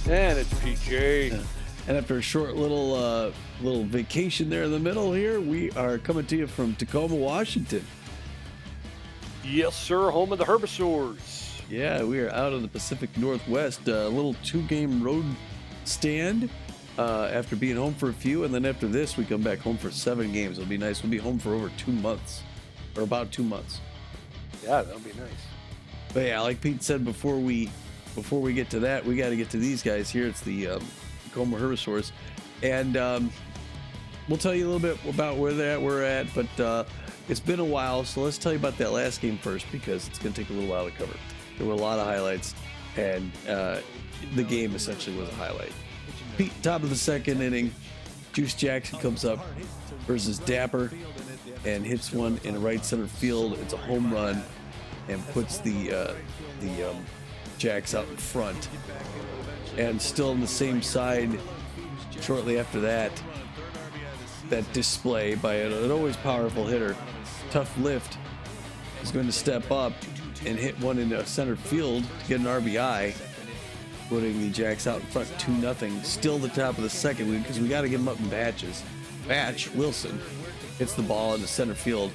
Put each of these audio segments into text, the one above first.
And it's PJ. And after a short little vacation there in the middle here, we are coming to you from Tacoma, Washington. Yes, sir. Home of the Herbisaurs. Yeah, we are out in the Pacific Northwest. A little 2-game road stand after being home for a few. And then after this, we come back home for 7 games. It'll be nice. We'll be home for over 2 months, or about 2 months. Yeah, that'll be nice. But yeah, like Pete said, before we get to that, we got to get to these guys here. It's the Tacoma Herbisaurs, and we'll tell you a little bit about where we're at. But it's been a while, so let's tell you about that last game first, because it's going to take a little while to cover. There were a lot of highlights, and the game essentially was a highlight. Pete, top of the second inning, Juice Jackson comes up versus Dapper and hits one in right center field. It's a home run and puts the Jacks out in front. And still on the same side, shortly after that display by an always powerful hitter, Tough Lift, is going to step up and hit one into center field to get an RBI, putting the Jacks out in front 2-0. Still the top of the second, because we got to get them up in batches. Batch Wilson hits the ball into center field.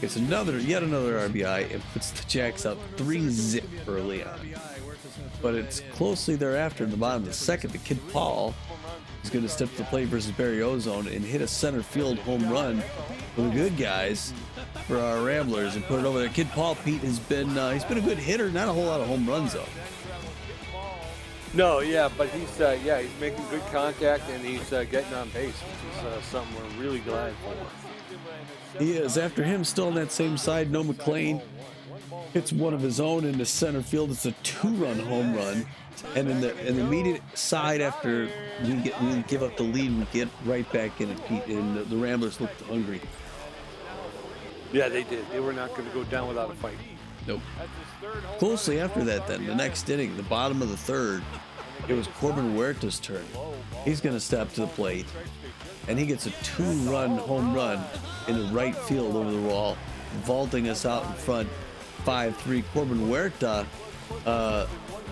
It's yet another RBI, and puts the Jacks out 3-0 early on. But it's closely thereafter in the bottom of the second, the Kid Paul is going to step to the plate versus Barry Ozone and hit a center field home run for the good guys for our Ramblers and put it over there. Kid Paul, Pete, has been he's been a good hitter, not a whole lot of home runs though. No, yeah, but he's making good contact, and he's getting on base, which is something we're really glad for. He is. After him, still on that same side, No McLean hits one of his own into center field. It's a 2-run home run. And in the immediate side, after we give up the lead, we get right back in it, Pete, and the Ramblers looked hungry. Yeah, they did. They were not going to go down without a fight. Nope. Closely after that, then, the next inning, the bottom of the third, it was Corbin Huerta's turn. He's going to step to the plate, and he gets a 2-run home run into right field over the wall, vaulting us out in front 5-3. Corbin Huerta,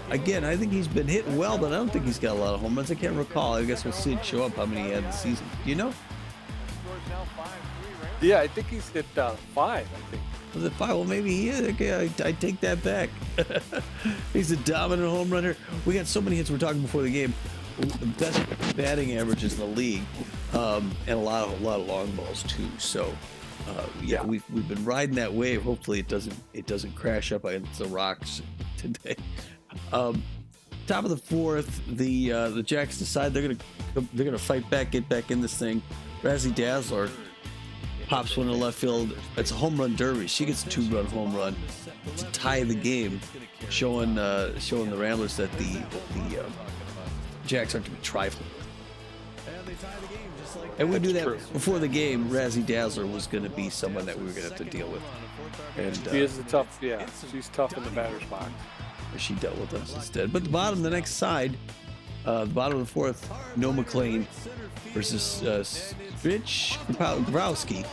again, I think he's been hitting well, but I don't think he's got a lot of home runs. I can't recall. I guess we'll see it show up how many he had this season. Do you know? Yeah, I think he's hit 5, I think. Was it 5? Well, maybe he is. Okay, I take that back. He's a dominant home runner. We got so many hits. We're talking before the game. The best batting averages in the league, and a lot of long balls too. So, yeah, we've been riding that wave. Hopefully, it doesn't crash up against the rocks today. Top of the fourth, the Jacks decide they're gonna fight back, get back in this thing. Razzie Dazzler pops one to left field. It's a home run derby. She gets a 2-run home run to tie the game, showing the Ramblers that the Jacks aren't to be trifled. And we do that before the game. Razzie Dazzler was going to be someone that we were going to have to deal with. And she is she's tough in the batter's box. She dealt with us instead. But the next side, the bottom of the fourth, No McLean versus Rich Growski.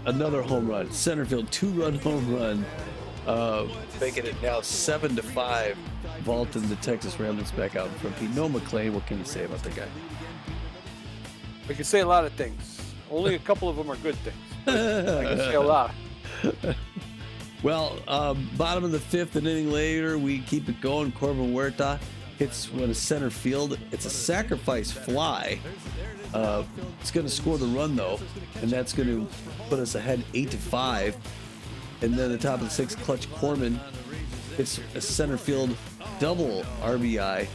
Another home run, center field, 2-run home run, making it now 7-5, vaulting the Texas Ramblers back out in front. No McLean, what can you say about the guy? I can say a lot of things. Only a couple of them are good things. I can say a lot. Well, bottom of the fifth, an inning later, we keep it going. Corbin Huerta hits one to center field. It's a sacrifice fly. It's going to score the run, though, and that's going to put us ahead 8-5. And then the top of the sixth, Clutch Corman hits a center field double RBI.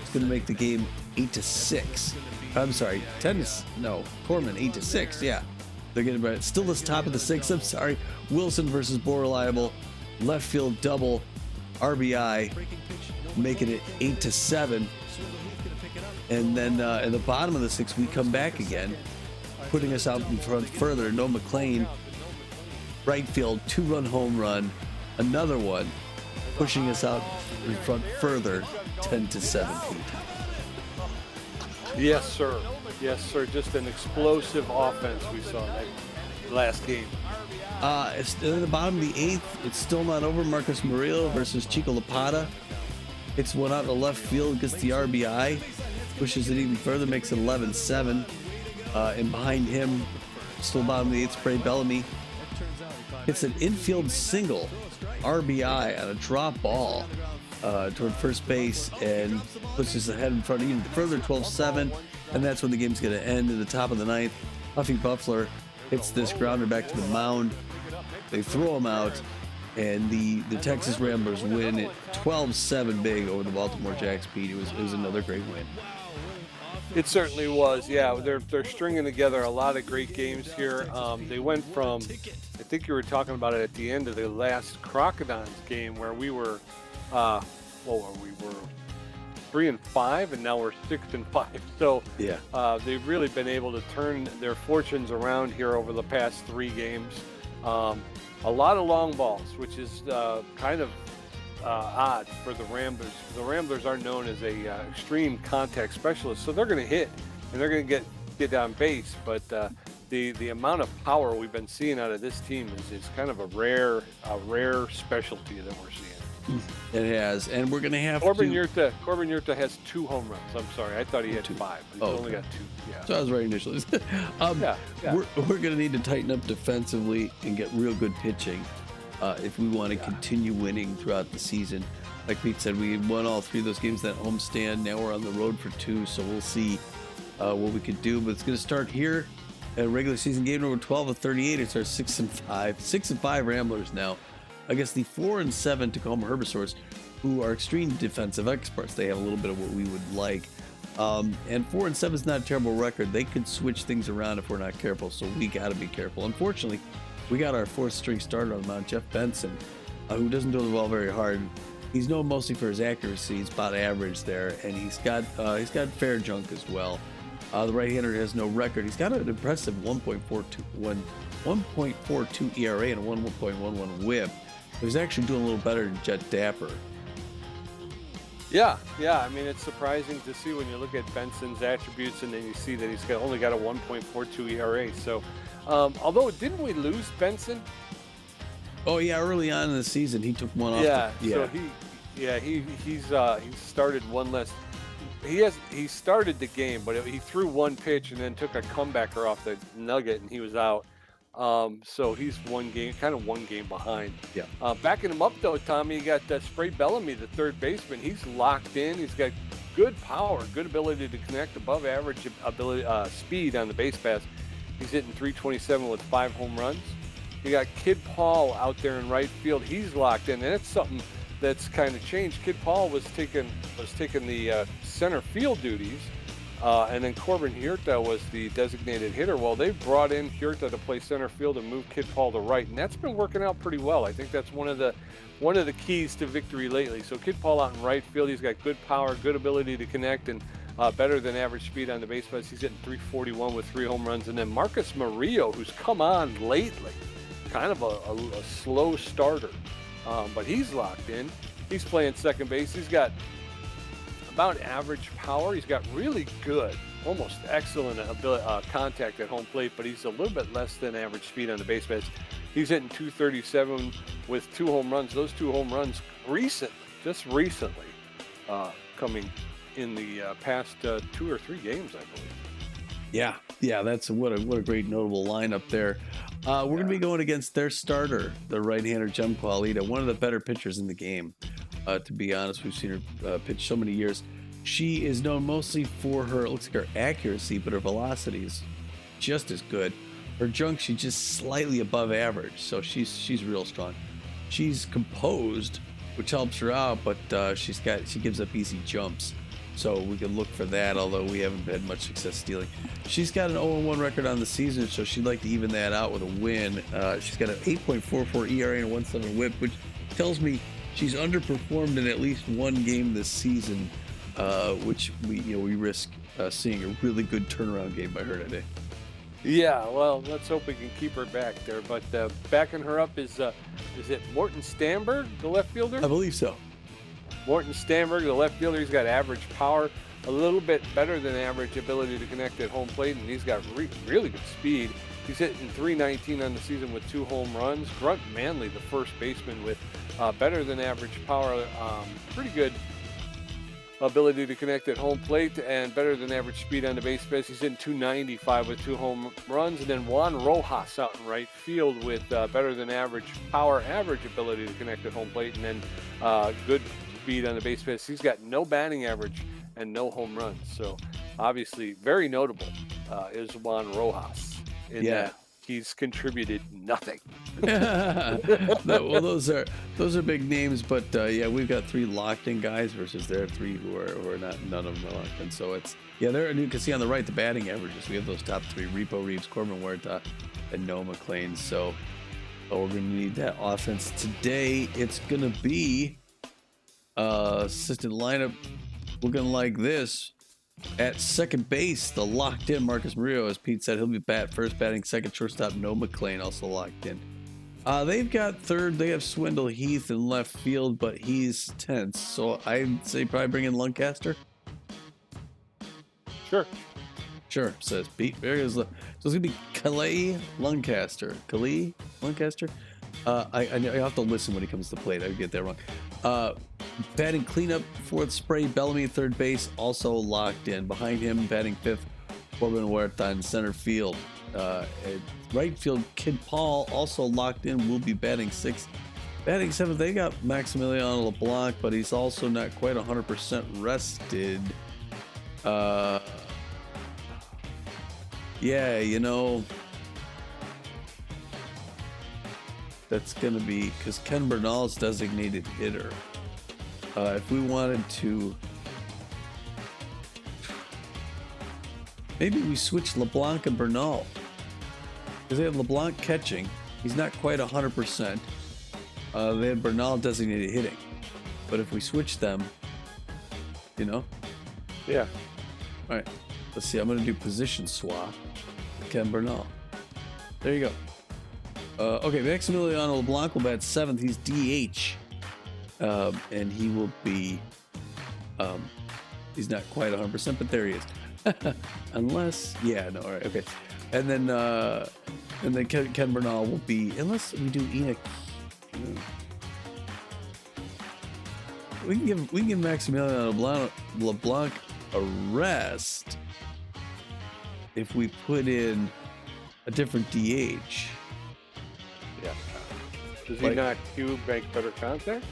It's going to make the game 8-6. I'm sorry, Corman 8-6. Yeah, they're getting right. Still this top of the sixth. I'm sorry, Wilson versus Borreliable, left field double RBI, making it 8-7. And then in the bottom of the sixth, we come back again, putting us out in front further. No McLean, right field, 2-run home run, another one, pushing us out in front further, 10-7. Yes, sir. Yes, sir. Just an explosive offense we saw in that last game. It's in the bottom of the eighth. It's still not over. Marcus Murillo versus Chico Lapata. It's one out in the left field, gets the RBI, pushes it even further, makes it 11-7. And behind him, still bottom of the 8th, Spray Bellamy. It's an infield single, RBI on a drop ball toward first base and pushes the head in front even further, 12-7. And that's when the game's going to end in the top of the 9th. Huffy Buffler hits this grounder back to the mound. They throw him out, and the Texas Ramblers win it 12-7 big over the Baltimore Jacks. Pete. It was another great win. It certainly was. Yeah, they're stringing together a lot of great games here. They went from, I think you were talking about it at the end of the last Crocodiles game, where we were, we were 3-5, and now we're 6-5. So yeah, they've really been able to turn their fortunes around here over the past 3 games. A lot of long balls, which is kind of odd for the Ramblers. The Ramblers are known as a extreme contact specialist, so they're going to hit and they're going to get on base. But the amount of power we've been seeing out of this team is kind of a rare specialty that we're seeing. It has, and we're going to have Corbin Yurta has 2 home runs. I'm sorry, I thought he had 5. But he's only got 2. Yeah. So I was right initially. Yeah. We're going to need to tighten up defensively and get real good pitching if we want to continue winning throughout the season. Like Pete said, we won all 3 of those games that homestand. Now we're on the road for 2, so we'll see what we could do. But it's going to start here at regular season game number 12 of 38. It's our 6-5, 6-5 Ramblers now. I guess the 4-7 Tacoma Herbisaurs, who are extreme defensive experts. They have a little bit of what we would like. And 4-7 is not a terrible record. They could switch things around if we're not careful, so we got to be careful. Unfortunately, we got our 4th string starter on the mound, Jeff Benson, who doesn't do the ball very hard. He's known mostly for his accuracy. He's about average there, and he's got fair junk as well. The right-hander has no record. He's got an impressive 1.42 ERA and a 1.11 WHIP. He's actually doing a little better than Jet Dapper. Yeah. I mean, it's surprising to see when you look at Benson's attributes and then you see that he's only got a 1.42 ERA. So, although didn't we lose Benson? Oh yeah, early on in the season he took one off. So he's started one less. He started the game, but he threw one pitch and then took a comebacker off the nugget and he was out. So he's one game behind. Yeah. Backing him up though, Tommy, you got Spray Bellamy, the 3rd baseman. He's locked in. He's got good power, good ability to connect, above average speed on the base pass. He's hitting .327 with 5 home runs. You got Kid Paul out there in right field. He's locked in, and it's something that's kind of changed. Kid Paul was taking the center field duties. And then Corbin Yurta was the designated hitter. Well, they've brought in Yurta to play center field and move Kid Paul to right, and that's been working out pretty well. I think that's one of the keys to victory lately. So Kid Paul out in right field, he's got good power, good ability to connect, and better than average speed on the base paths. He's hitting .341 with 3 home runs. And then Marcus Murillo, who's come on lately, kind of a slow starter, but he's locked in. He's playing second base. He's got about average power. He's got really good, almost excellent contact at home plate, but he's a little bit less than average speed on the base paths. He's hitting .237 with 2 home runs. Those 2 home runs just recently, coming in the past 2 or 3 games, I believe. Yeah, that's what a great notable lineup there. We're going to be going against their starter, the right-hander Jem Qualita, one of the better pitchers in the game. To be honest, we've seen her pitch so many years. She is known mostly for her, it looks like her accuracy, but her velocity is just as good. Her junk, she's just slightly above average, so she's real strong. She's composed, which helps her out, but she gives up easy jumps. So we can look for that, although we haven't had much success stealing. She's got an 0-1 record on the season, so she'd like to even that out with a win. She's got an 8.44 ERA and a 1.7 WHIP, which tells me she's underperformed in at least one game this season, which we risk seeing a really good turnaround game by her today. Yeah, well, let's hope we can keep her back there. But backing her up is it Morton Stamberg, the left fielder? I believe so. Morton Stamberg, the left fielder, he's got average power, a little bit better than average ability to connect at home plate, and he's got really good speed. He's hitting .319 on the season with 2 home runs. Grunt Manley, the first baseman, with better than average power, pretty good ability to connect at home plate and better than average speed on the base paths. He's in 295 with 2 home runs. And then Juan Rojas out in right field with better than average power, average ability to connect at home plate, and then good speed on the base paths. He's got no batting average and no home runs. So obviously very notable is Juan Rojas in that he's contributed nothing. Well, those are big names, but yeah, we've got 3 locked in guys versus their 3 who are not, none of them are locked in. So it's there, and you can see on the right the batting averages. We have those top 3: Repo Reeves, Corbin Huerta, and Noah McLean. So we're gonna need that offense today. It's gonna be assistant lineup looking like this. At second base, the locked in Marcus Murillo, as Pete said, he'll be first batting second. Shortstop Noah McLean also locked in. They've got third. They have Swindle Heath in left field, but he's tense. So I'd say probably bring in Lancaster. Sure, says Pete. There is. So it's gonna be Calais Lancaster. I have to listen when he comes to the plate. I get that wrong. Batting cleanup, fourth Spray Bellamy, third base, also locked in. Behind him, batting fifth, Corbin Huerta in center field. At right field, Kid Paul also locked in, will be batting sixth. Batting seventh, they got Maximiliano LeBlanc, but he's also not quite 100% rested. That's going to be because Ken Bernal's designated hitter. If we wanted to, maybe we switch LeBlanc and Bernal, because they have LeBlanc catching. He's not quite 100%. They have Bernal designated hitting, but if we switch them, Yeah. All right. Let's see. I'm going to do position swap. Ken Bernal. There you go. Okay, Maximiliano LeBlanc will bat seventh. He's DH. And he will be, he's not quite 100%, but there he is. Unless, all right, okay. And then Ken Bernal will be, unless we do Enoch. We can give Maximiliano LeBlanc a rest if we put in a different DH. Yeah. Does he not make better contact?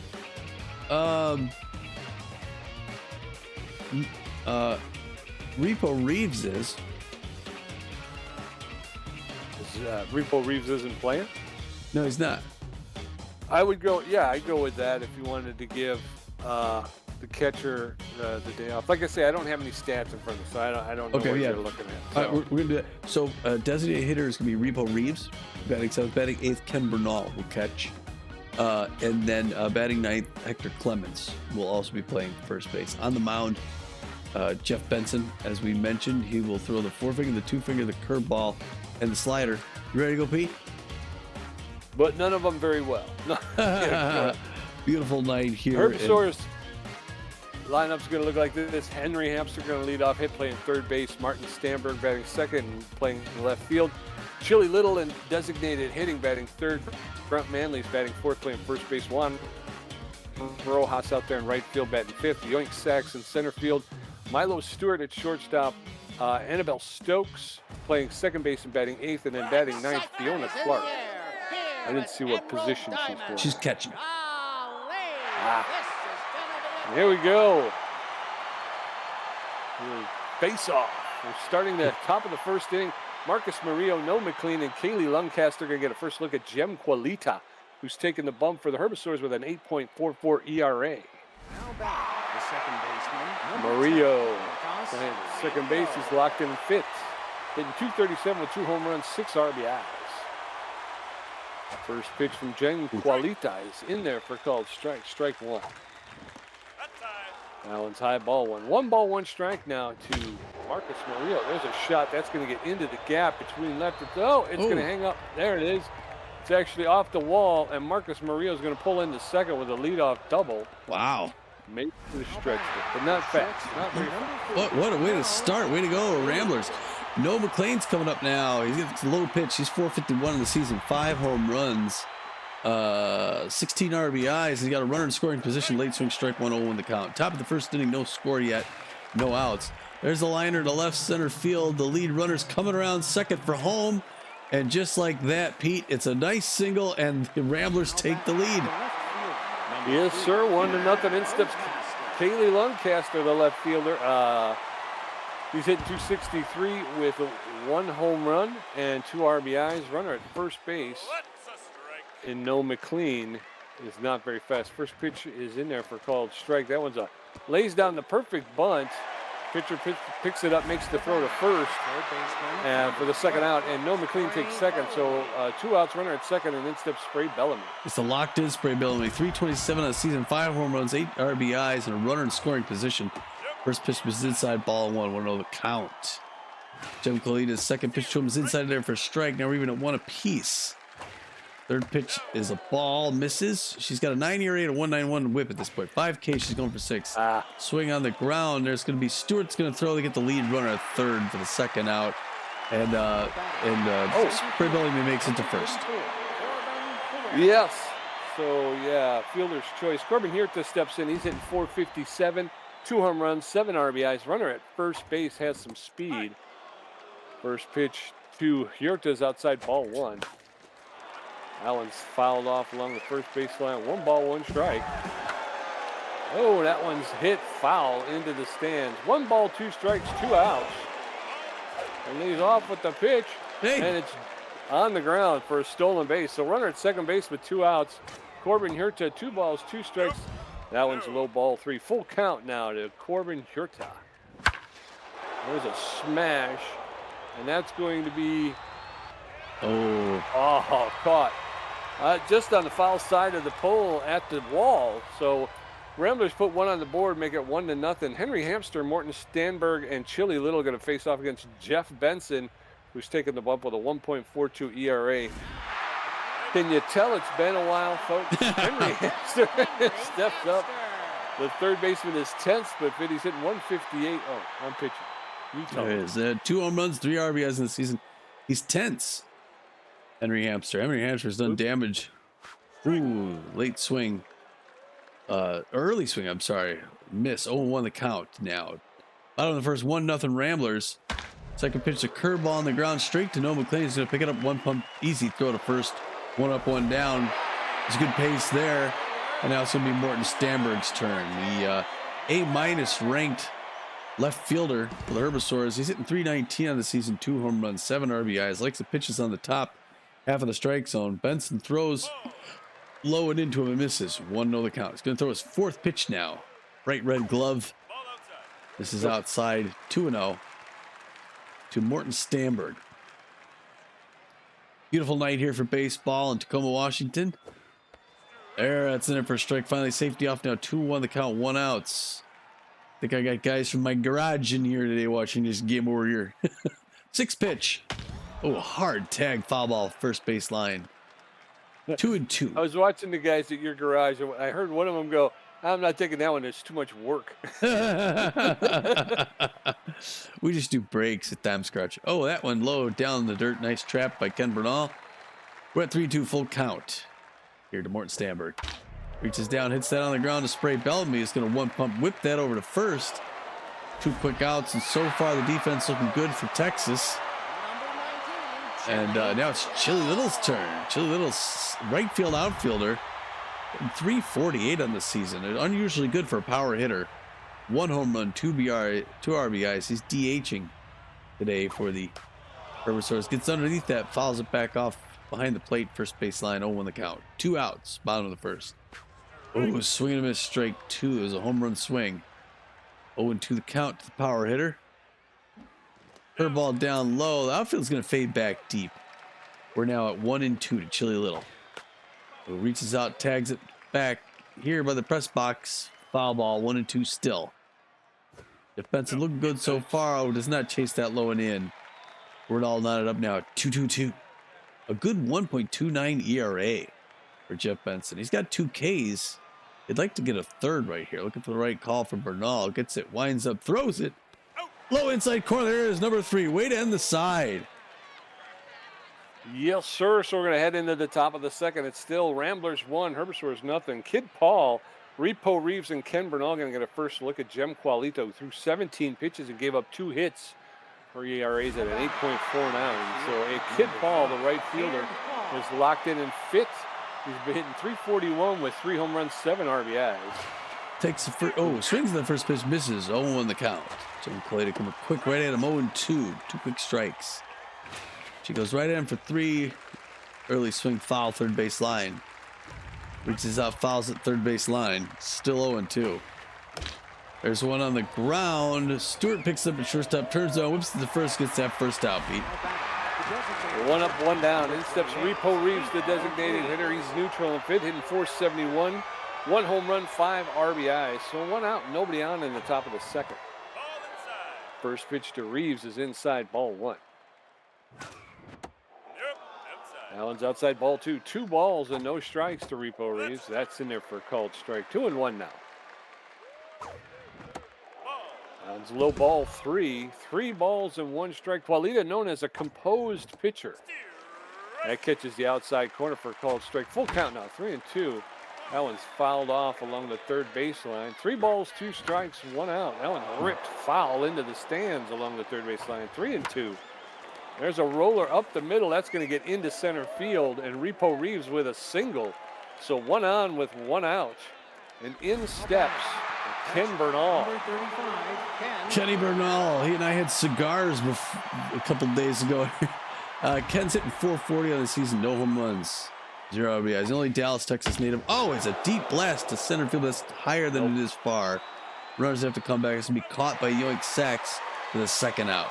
Repo Reeves is. Repo Reeves isn't playing? No, he's not. I would go. Yeah, I'd go with that if you wanted to give the catcher the day off. Like I say, I don't have any stats in front of me, so I don't know what you're looking at. So. All right, we're gonna do that. So designated hitter is gonna be Repo Reeves, batting seventh. Batting eighth, Ken Bernal will catch. And then batting ninth, Hector Clemens will also be playing first base. On the mound, Jeff Benson, as we mentioned, he will throw the forefinger, the two finger, the curveball, and the slider. You ready to go, Pete? But none of them very well. Beautiful night here. Herbisaurs lineup's going to look like this. Henry Hamster going to lead off, hit playing third base. Martin Stamberg batting second and playing left field. Chili Little and designated hitting batting third. Brent Manley's batting fourth, playing first base. Juan Rojas out there in right field batting fifth. Yoink Sachs in center field. Milo Stewart at shortstop. Annabelle Stokes playing second base and batting eighth, and then batting ninth, Fiona Clark. I didn't see what position she's doing. She's catching. Here we go. Face off. We're starting the top of the first inning. Marcus Murillo, Noah McLean, and Kaylee Lancaster going to get a first look at Jem Qualita, who's taking the bump for the Herbisaurs with an 8.44 ERA. Now back, the second baseman. Murillo playing second base. He's locked in fifth. Hitting .237 with 2 home runs, 6 RBIs. First pitch from Jem Qualita is in there for called strike. Strike one. That one's high, ball one. 1 ball, 1 strike now to Marcus Murillo. There's a shot that's going to get into the gap between left and it's going to hang up. There it is. It's actually off the wall, and Marcus Murillo is going to pull into second with a leadoff double. Wow. Maybe to the stretch, but not fast. Not very fast. What a way to start. Way to go, Ramblers. Noah McLean's coming up now. He's got a low pitch. He's 451 in the season, 5 home runs. 16 RBIs. He's got a runner in scoring position. Late swing strike 1-0 the count. Top of the first inning, no score yet. No outs. There's a liner to left center field. The lead runner's coming around second for home. And just like that, Pete, it's a nice single, and the Ramblers take the lead. Yes, sir. 1-0. In steps Kaylee Luncaster, the left fielder. He's hitting 263 with 1 home run and 2 RBIs. Runner at first base. And no McLean is not very fast. First pitch is in there for called strike. That one's lays down the perfect bunt. Pitcher picks it up, makes the throw to first for the second out, and no McLean takes second. So 2 outs, runner at second, and then steps Spray Bellamy. It's a locked-in Spray Bellamy. 327 on the season, 5 home runs, 8 RBIs, and a runner in scoring position. First pitch was inside, ball 1, 1-0 the count. Jim Qualita's second pitch to him is inside there for a strike. Now we're even at 1 apiece. Third pitch is a ball, misses. She's got a 9 ERA and a 1.91 whip at this point. 5K, she's going for 6. Swing on the ground. There's going to be Stewart's going to throw to get the lead runner at third for the second out. And Spray Bellamy makes it to first. Yes. So, yeah, fielder's choice. Corbin Huerta steps in. He's hitting 457, 2 home runs, 7 RBIs. Runner at first base has some speed. First pitch to Huerta's outside, ball 1. That one's fouled off along the first baseline. 1 ball, 1 strike. Oh, that one's hit foul into the stands. 1 ball, 2 strikes, 2 outs. And he's off with the pitch. Hey. And it's on the ground for a stolen base. So runner at second base with 2 outs. Corbin Huerta, 2 balls, 2 strikes. That one's a low ball 3. Full count now to Corbin Huerta. There's a smash. And that's going to be... Oh, caught. Just on the foul side of the pole at the wall. So Ramblers put 1 on the board, make it 1-0. Henry Hamster, Morton Stanberg, and Chili Little going to face off against Jeff Benson, who's taking the bump with a 1.42 ERA. Can you tell it's been a while, folks? Henry Hamster steps up. The third baseman is tense, but he's hitting 158. Oh, on pitching. You tell me. There is 2 home runs, 3 RBIs in the season. He's tense. Henry Hamster's done damage. Ooh, late swing. Early swing, I'm sorry. Miss. 0-1 the count now. Out on the first, 1-0 Ramblers. Second pitch, a curveball on the ground straight to Noah McLean. He's going to pick it up, 1 pump, easy throw to first. 1 up, 1 down. There's a good pace there. And now it's going to be Morton Stanberg's turn. The A- ranked left fielder for the Herbisaurs. He's hitting 319 on the season, 2 home runs, 7 RBIs. Likes the pitches on the top half of the strike zone. Benson throws low and into him and misses. 1-0 the count. He's going to throw his 4th pitch now. Bright red glove. This is outside. 2-0 to Morton Stanberg. Beautiful night here for baseball in Tacoma, Washington. There, that's in it for a strike. Finally, safety off now. 2-1 the count, 1 outs. I think I got guys from my garage in here today watching this game over here. 6 pitch. Oh, hard tag, foul ball, first base line. 2-2. I was watching the guys at your garage, and I heard one of them go, I'm not taking that one. It's too much work. We just do breaks at time scratch. Oh, that one low down in the dirt. Nice trap by Ken Bernal. We're at 3-2 full count. Here to Morton Stanberg. Reaches down, hits that on the ground to Spray Bellamy. Is going to 1 pump whip that over to first. 2 quick outs, and so far the defense looking good for Texas. And now it's Chili Little's turn. Chili Little's right field outfielder. 348 on the season. Unusually good for a power hitter. 1 home run, 2 RBIs. He's DHing today for the Herbisaurs. Gets underneath that, fouls it back off behind the plate, first baseline, 0-1 the count. 2 outs, bottom of the first. Oh, swing and a miss, strike 2. It was a home run swing. 0-2 the count to the power hitter. Curveball down low. The outfield's going to fade back deep. We're now at 1-2 to Chili Little. Who reaches out, tags it back here by the press box. Foul ball, 1-2 still. Defensive looking good so far. Does not chase that low and in. We're all knotted up now at 2-2-2. A good 1.29 ERA for Jeff Benson. He's got 2 Ks. He'd like to get a third right here. Looking for the right call from Bernal. Gets it, winds up, throws it. Low inside corner. There is number 3. Way to end the side. Yes, sir. So we're going to head into the top of the second. It's still Ramblers 1, Herbisaurs nothing. Kid Paul, Repo Reeves, and Ken Bernal going to get a first look at Qualita, who threw 17 pitches and gave up 2 hits for ERAs at an 8.49. So a Kid Paul, the right fielder, is locked in fit. He's been hitting 341 with 3 home runs, 7 RBIs. Takes the first, swings in the first pitch, misses. 0-1 the count. Qualita coming quick right at him. 0-2. 2 quick strikes. She goes right at him for 3. Early swing foul, third base line. Reaches out, fouls at third base line. Still 0-2. There's one on the ground. Stewart picks up at shortstop, turns down, whips to the first, gets that first out, Pete. 1 up, 1 down. In steps Repo Reeves, the designated hitter. He's neutral and fit, hitting 471. 1 home run, 5 RBIs. So 1 out, nobody on in the top of the second. First pitch to Reeves is inside, ball 1. That one's outside, ball 2. 2 balls and no strikes to Repo Reeves. That's in there for a called strike. 2-1 now. That one's low, ball 3. 3 balls and 1 strike. Qualita, known as a composed pitcher. That catches the outside corner for a called strike. Full count now, 3-2. That one's fouled off along the third baseline. 3 balls, 2 strikes, 1 out. That one ripped foul into the stands along the third baseline. 3-2. There's a roller up the middle. That's going to get into center field. And Repo Reeves with a single. So 1 on with 1 out. And in steps Ken Bernal. Kenny Bernal. He and I had cigars a couple days ago. Ken's hitting 440 on the season. No home runs. 0 RBIs. The only Dallas, Texas native. Oh, it's a deep blast to center field. That's higher than it is far. Runners have to come back. It's going to be caught by Yoink Sachs for the second out.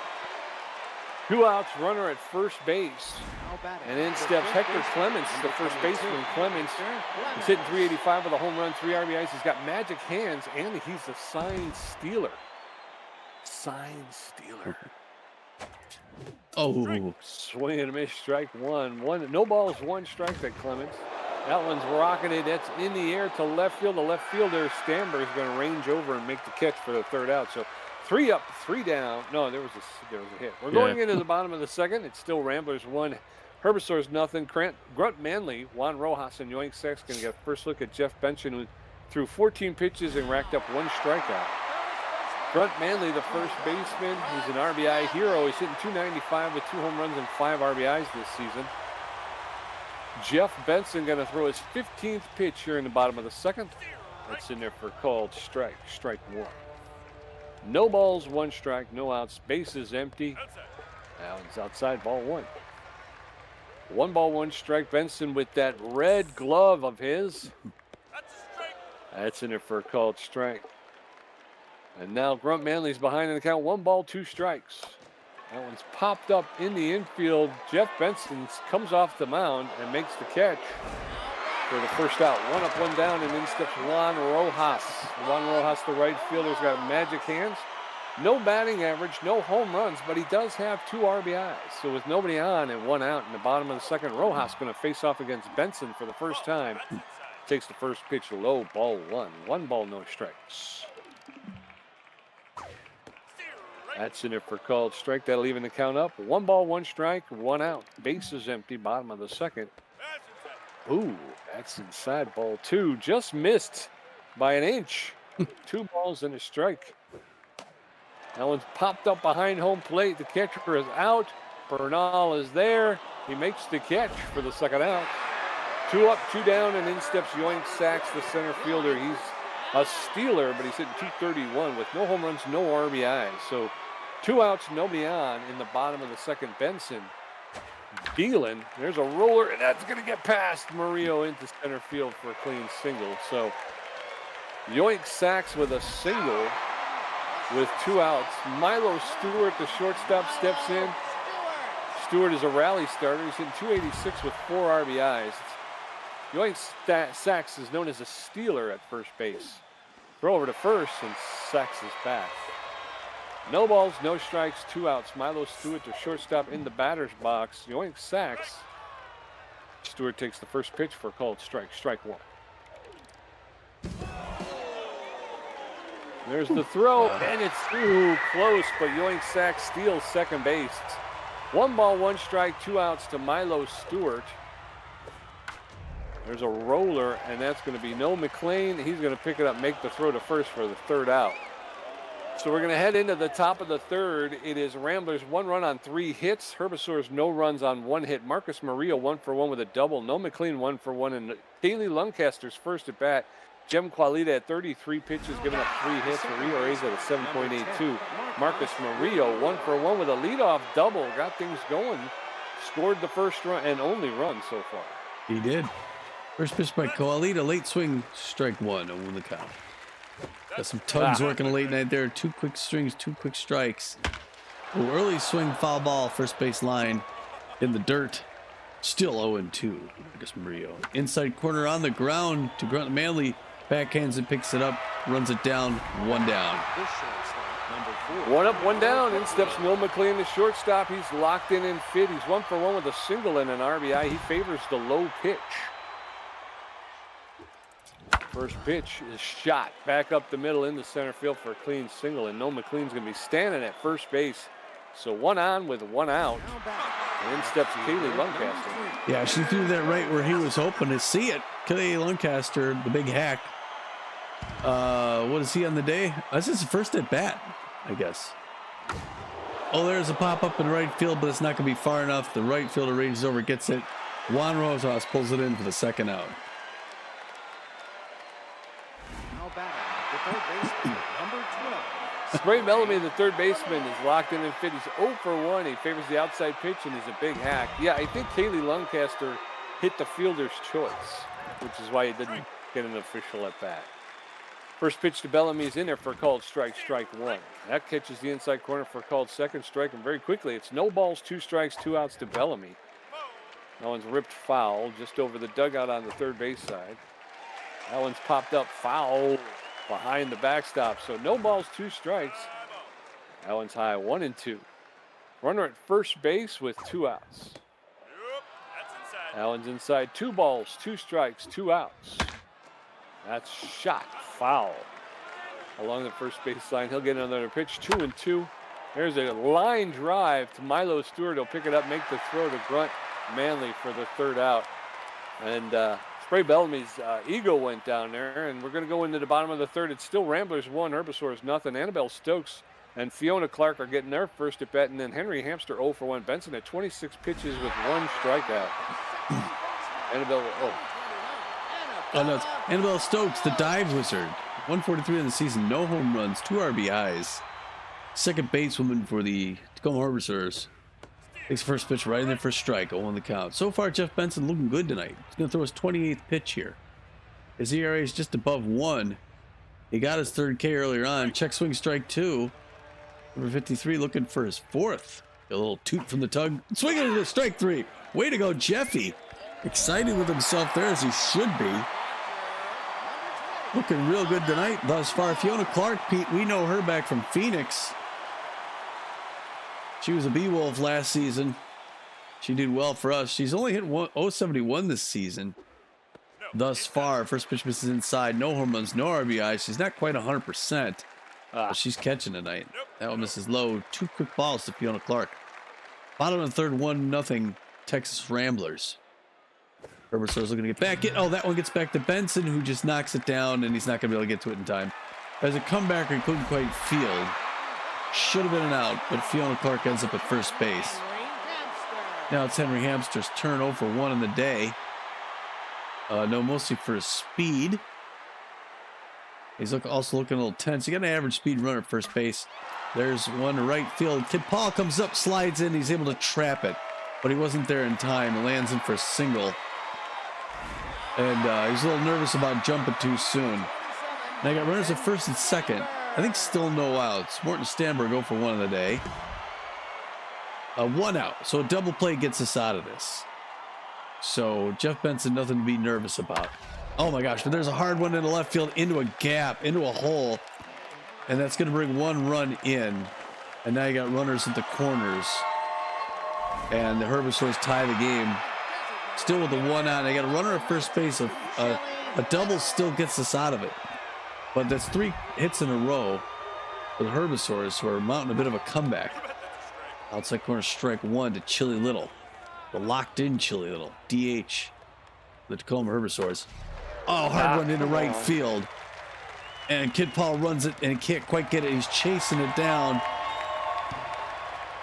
2 outs, runner at first base. And in steps Hector Clements, the first baseman. Clements is hitting 385 with a home run, 3 RBIs. He's got magic hands, and he's a sign stealer. Sign stealer. Oh. Swing and a miss, strike 1. No balls, 1 strike to Clements. That one's rocketed. That's in the air to left field. The left fielder, Stamber, is going to range over and make the catch for the third out. So 3 up, 3 down. No, there was a hit. We're going into the bottom of the second. It's still Ramblers 1, Herbisaurs nothing. Grunt Manley, Juan Rojas, and Yoink Sachs going to get a first look at Jeff Benson, who threw 14 pitches and racked up 1 strikeout. Grunt Manley, the first baseman, he's an RBI hero. He's hitting 295 with 2 home runs and 5 RBIs this season. Jeff Benson going to throw his 15th pitch here in the bottom of the second. That's in there for called strike. Strike 1. No balls, 1 strike, no outs. Bases empty. That one's outside, ball 1. 1 ball, 1 strike. Benson with that red glove of his. That's in there for a called strike. And now Grunt Manley's behind in the count. 1 ball, 2 strikes. That one's popped up in the infield. Jeff Benson comes off the mound and makes the catch for the first out. 1 up, 1 down, and in steps Juan Rojas. Juan Rojas, the right fielder's got magic hands. No batting average, no home runs, but he does have 2 RBIs. So with nobody on and 1 out in the bottom of the second, Rojas going to face off against Benson for the first time. Takes the first pitch low, ball 1. 1 ball, no strikes. That's in there for called strike. That'll even the count up. 1 ball, 1 strike, 1 out. Bases empty, bottom of the second. Ooh, that's inside, ball 2. Just missed by an inch. 2 balls and a strike. That one's popped up behind home plate. The catcher is out. Bernal is there. He makes the catch for the second out. 2 up, 2 down, and in steps Yoink Sachs, the center fielder. He's a stealer, but he's hitting 231 with no home runs, no RBIs. So 2 outs, nobody on in the bottom of the second. Benson dealing. There's a roller, and that's going to get past Murillo into center field for a clean single. So Yoink Sachs with a single with 2 outs. Milo Stewart, the shortstop, steps in. Stewart is a rally starter. He's hitting 286 with 4 RBIs. Yoink Sachs is known as a stealer at first base. Throw over to first, and Sachs is back. No balls, no strikes, 2 outs. Milo Stewart, the shortstop, in the batter's box. Yoink Sachs. Stewart takes the first pitch for a called strike. Strike 1. There's the throw, and it's too close, but Yoink Sachs steals second base. 1 ball, 1 strike, 2 outs to Milo Stewart. There's a roller, and that's going to be Noah McLean. He's going to pick it up, make the throw to first for the 3rd out. So we're going to head into the top of the 3rd. It is Ramblers 1 run on 3 hits. Herbisaurs no runs on 1 hit. Marcus Murillo 1 for 1 with a double. Noah McLean 1 for 1. And Kaylee Luncaster's first at bat. Jem Qualita at 33 pitches, giving up 3 hits. Murillo raised at a 7.82. Marcus Murillo 1 for 1 with a leadoff double. Got things going. Scored the first run and only run so far. He did. First pitch by Qualita, late swing, strike 1 on the count. Got some tugs working a late night there. 2 quick strings, 2 quick strikes. Oh, early swing, foul ball, first base line in the dirt. Still 0-2. Marcus Murillo. Inside corner on the ground to Grunt Manley. Backhands and picks it up, runs it down, 1 down. 1 up, 1 down. In steps Noah McLean, the shortstop. He's locked in and fit. He's 1 for 1 with a single and an RBI. He favors the low pitch. First pitch is shot back up the middle into center field for a clean single, and Noah McLean's going to be standing at first base. So 1 on with 1 out. And in steps Kaylee Luncaster. Yeah, she threw that right where he was hoping to see it. Kaylee Luncaster, the big hack. What is he on the day? This is his first at bat, I guess. Oh, there's a pop up in right field, but it's not going to be far enough. The right fielder ranges over, gets it. Juan Rosas pulls it in for the 2nd out. Spray Bellamy, the 3rd baseman, is locked in and fit. He's 0 for 1. He favors the outside pitch, and he's a big hack. Yeah, I think Kaylee Luncaster hit the fielder's choice, which is why he didn't get an official at bat. First pitch to Bellamy is in there for a called strike, strike 1. That catches the inside corner for a called 2nd strike, and very quickly it's no balls, 2 strikes, 2 outs to Bellamy. That one's ripped foul just over the dugout on the 3rd base side. That one's popped up foul behind the backstop. So no balls, 2 strikes. That one's high, 1-2. Runner at first base with 2 outs. That one's inside. 2 balls, 2 strikes, 2 outs. That's shot foul along the first base line. He'll get another pitch. 2-2. There's a line drive to Milo Stewart. He'll pick it up, make the throw to Grunt Manley for the 3rd out. And Spray Bellamy's ego went down there, and we're going to go into the bottom of the 3rd. It's still Ramblers 1, Herbisaurs nothing. Annabelle Stokes and Fiona Clark are getting their first at bat, and then Henry Hamster 0 for 1. Benson at 26 pitches with 1 strikeout. Annabelle, Oh, no, it's Annabelle Stokes, the dive wizard. 143 in the season, no home runs, 2 RBIs. 2nd basewoman for the Tacoma Herbisaurs. Takes first pitch right in there for a strike, 0 on the count. So far, Jeff Benson looking good tonight. He's going to throw his 28th pitch here. His ERA is just above 1. He got his 3rd K earlier on. Check swing, strike 2. Number 53 looking for his 4th. A little toot from the tug. Swinging into strike 3. Way to go, Jeffy. Excited with himself there, as he should be. Looking real good tonight thus far. Fiona Clark, Pete, we know her back from Phoenix. She was a Beewolf last season. She did well for us. She's only hit 071 this season thus far. First pitch misses inside. No home runs, no RBI. She's not quite 100%. But she's catching tonight. That one misses low. 2 quick balls to Fiona Clark. Bottom of the 3rd, 1-0 Texas Ramblers. Herbisaur's looking to get back. Oh, that one gets back to Benson, who just knocks it down, and he's not going to be able to get to it in time. As a comebacker, he couldn't quite field. Should have been an out, but Fiona Clark ends up at first base. Now it's Henry Hamster's turn, 0 for 1 in the day. No, mostly for his speed. He's also looking a little tense. He got an average speed runner at first base. There's one to right field. Kid Paul comes up, slides in. He's able to trap it, but he wasn't there in time. He lands in for a single. And he's a little nervous about jumping too soon. Now I got runners at first and second. I think still no outs. Morton Stanberg 0 for 1 in the day. 1 out. So a double play gets us out of this. So Jeff Benson, nothing to be nervous about. Oh my gosh, but there's a hard one in the left field into a gap, into a hole. And that's going to bring 1 run in. And now you got runners at the corners. And the Herbisaurs tie the game. Still with the 1 out. They got a runner at first base. A double still gets us out of it. But that's 3 hits in a row for the Herbisaurs, who are mounting a bit of a comeback. Outside corner strike one to Chili Little. The locked in Chili Little. DH. The Tacoma Herbisaurs. Oh, hard run into right field. And Kid Paul runs it and he can't quite get it. He's chasing it down.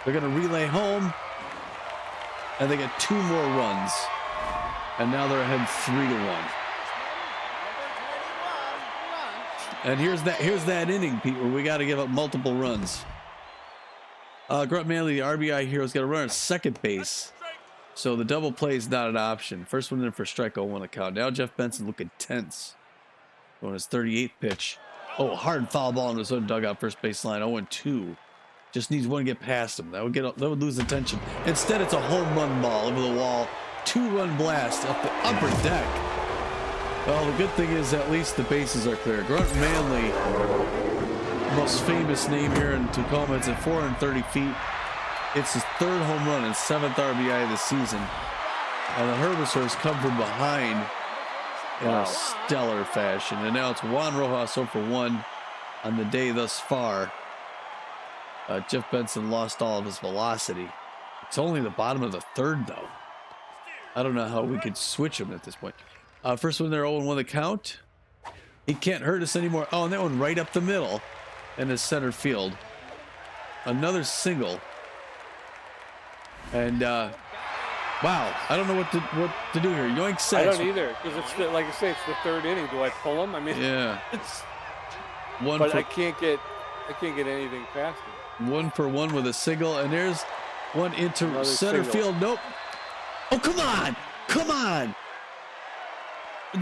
They're going to relay home. And they get 2 more runs. And now they're ahead 3-1. And here's that inning, Pete, where we got to give up multiple runs. Grunt Manley, the RBI hero's got to run at second base. So the double play is not an option. First one in for strike 0-1 the count. Now Jeff Benson looking tense. On his 38th pitch. Oh, hard foul ball in his own dugout, first baseline. 0-2. Just needs one to get past him. That would lose attention. Instead, it's a home run ball over the wall. 2-run blast up the upper deck. Well, the good thing is at least the bases are clear. Grunt Manley, most famous name here in Tacoma. It's at 430 feet. It's his 3rd home run and 7th RBI of the season. And the Herbisaurs come from behind in a stellar fashion. And now it's Juan Rojas 0 for 1 on the day thus far. Jeff Benson lost all of his velocity. It's only the bottom of the 3rd, though. I don't know how we could switch him at this point. First one there, 0-1 the count. He can't hurt us anymore. Oh, and that one right up the middle in his center field. Another single. And, wow, I don't know what to do here. Yoink sets. I don't either, because it's like I say, it's the 3rd inning. Do I pull him? I mean, yeah, it's one. But for, I can't get anything past him. 1 for 1 with a single, and there's one into Another center single. field. Nope. Oh, come on, come on.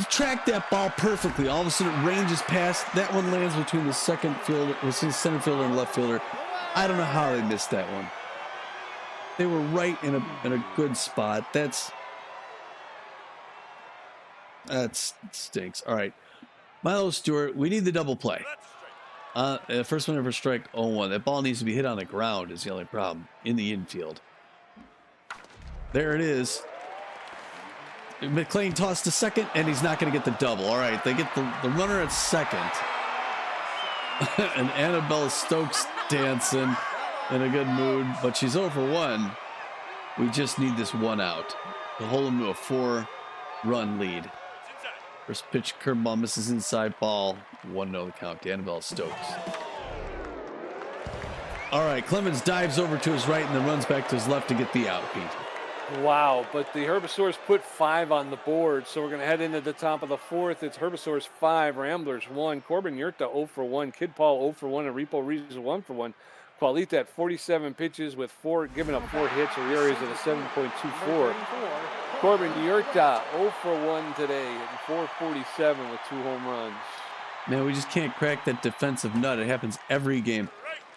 Track that ball perfectly. All of a sudden, it ranges past. That one lands between the center fielder and left fielder. I don't know how they missed that one. They were right in a good spot. That stinks. All right, Milo Stewart, we need the double play. First one ever strike 0-1. That ball needs to be hit on the ground is the only problem in the infield. There it is. McLean tossed to second, and he's not going to get the double. All right, they get the runner at second. And Annabelle Stokes dancing in a good mood, but she's 0 for 1. We just need this one out to hold them to a 4-run lead. First pitch, curveball misses inside ball. 1-0 the count to Annabelle Stokes. All right, Clemens dives over to his right and then runs back to his left to get the out, Pete. Wow, but the Herbisaurs put 5 on the board, so we're going to head into the top of the 4th. It's Herbisaurs 5, Ramblers 1, Corbin Yurta 0 for 1, Kid Paul 0 for 1, and Repo Reeves 1 for 1. Qualita at 47 pitches with giving up 4 hits, or areas of a 7.24. Corbin Yurta 0 for 1 today at 447 with 2 home runs. Man, we just can't crack that defensive nut. It happens every game.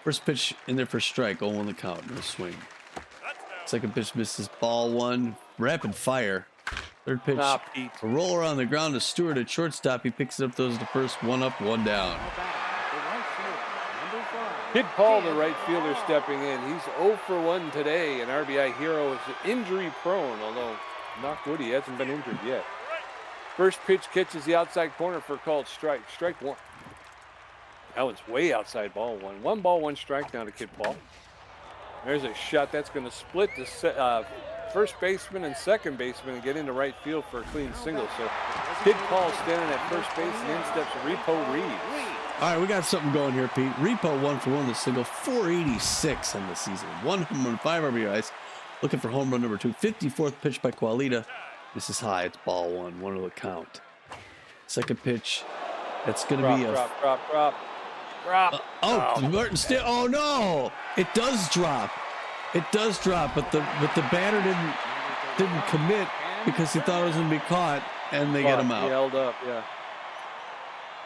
First pitch in there for strike, 0-1 the count, no swing. Second pitch misses ball 1, rapid fire. Third pitch, a roller on the ground to Stewart at shortstop. He picks it up, throws the first, 1 up, 1 down. Kid Paul, the right fielder, stepping in. He's 0 for 1 today. An RBI hero is injury prone, although knock wood, he hasn't been injured yet. First pitch catches the outside corner for a called strike. Strike 1. That one's way outside ball 1. 1 ball, 1 strike down to Kid Paul. There's a shot that's going to split the first baseman and second baseman and get into right field for a clean single. So Kid Paul standing at first base, and in steps Repo Reeves. All right, we got something going here, Pete. Repo 1 for 1 the single, 486 on the season. 1 home run, 5 RBIs. Looking for home run number 2. 54th pitch by Qualita. This is high. It's ball 1. 1 to the count. Second pitch. That's going to be a drop. Martin still. Oh no! It does drop. It does drop, but the batter didn't commit because he thought it was going to be caught, and they get him out. He held up, yeah.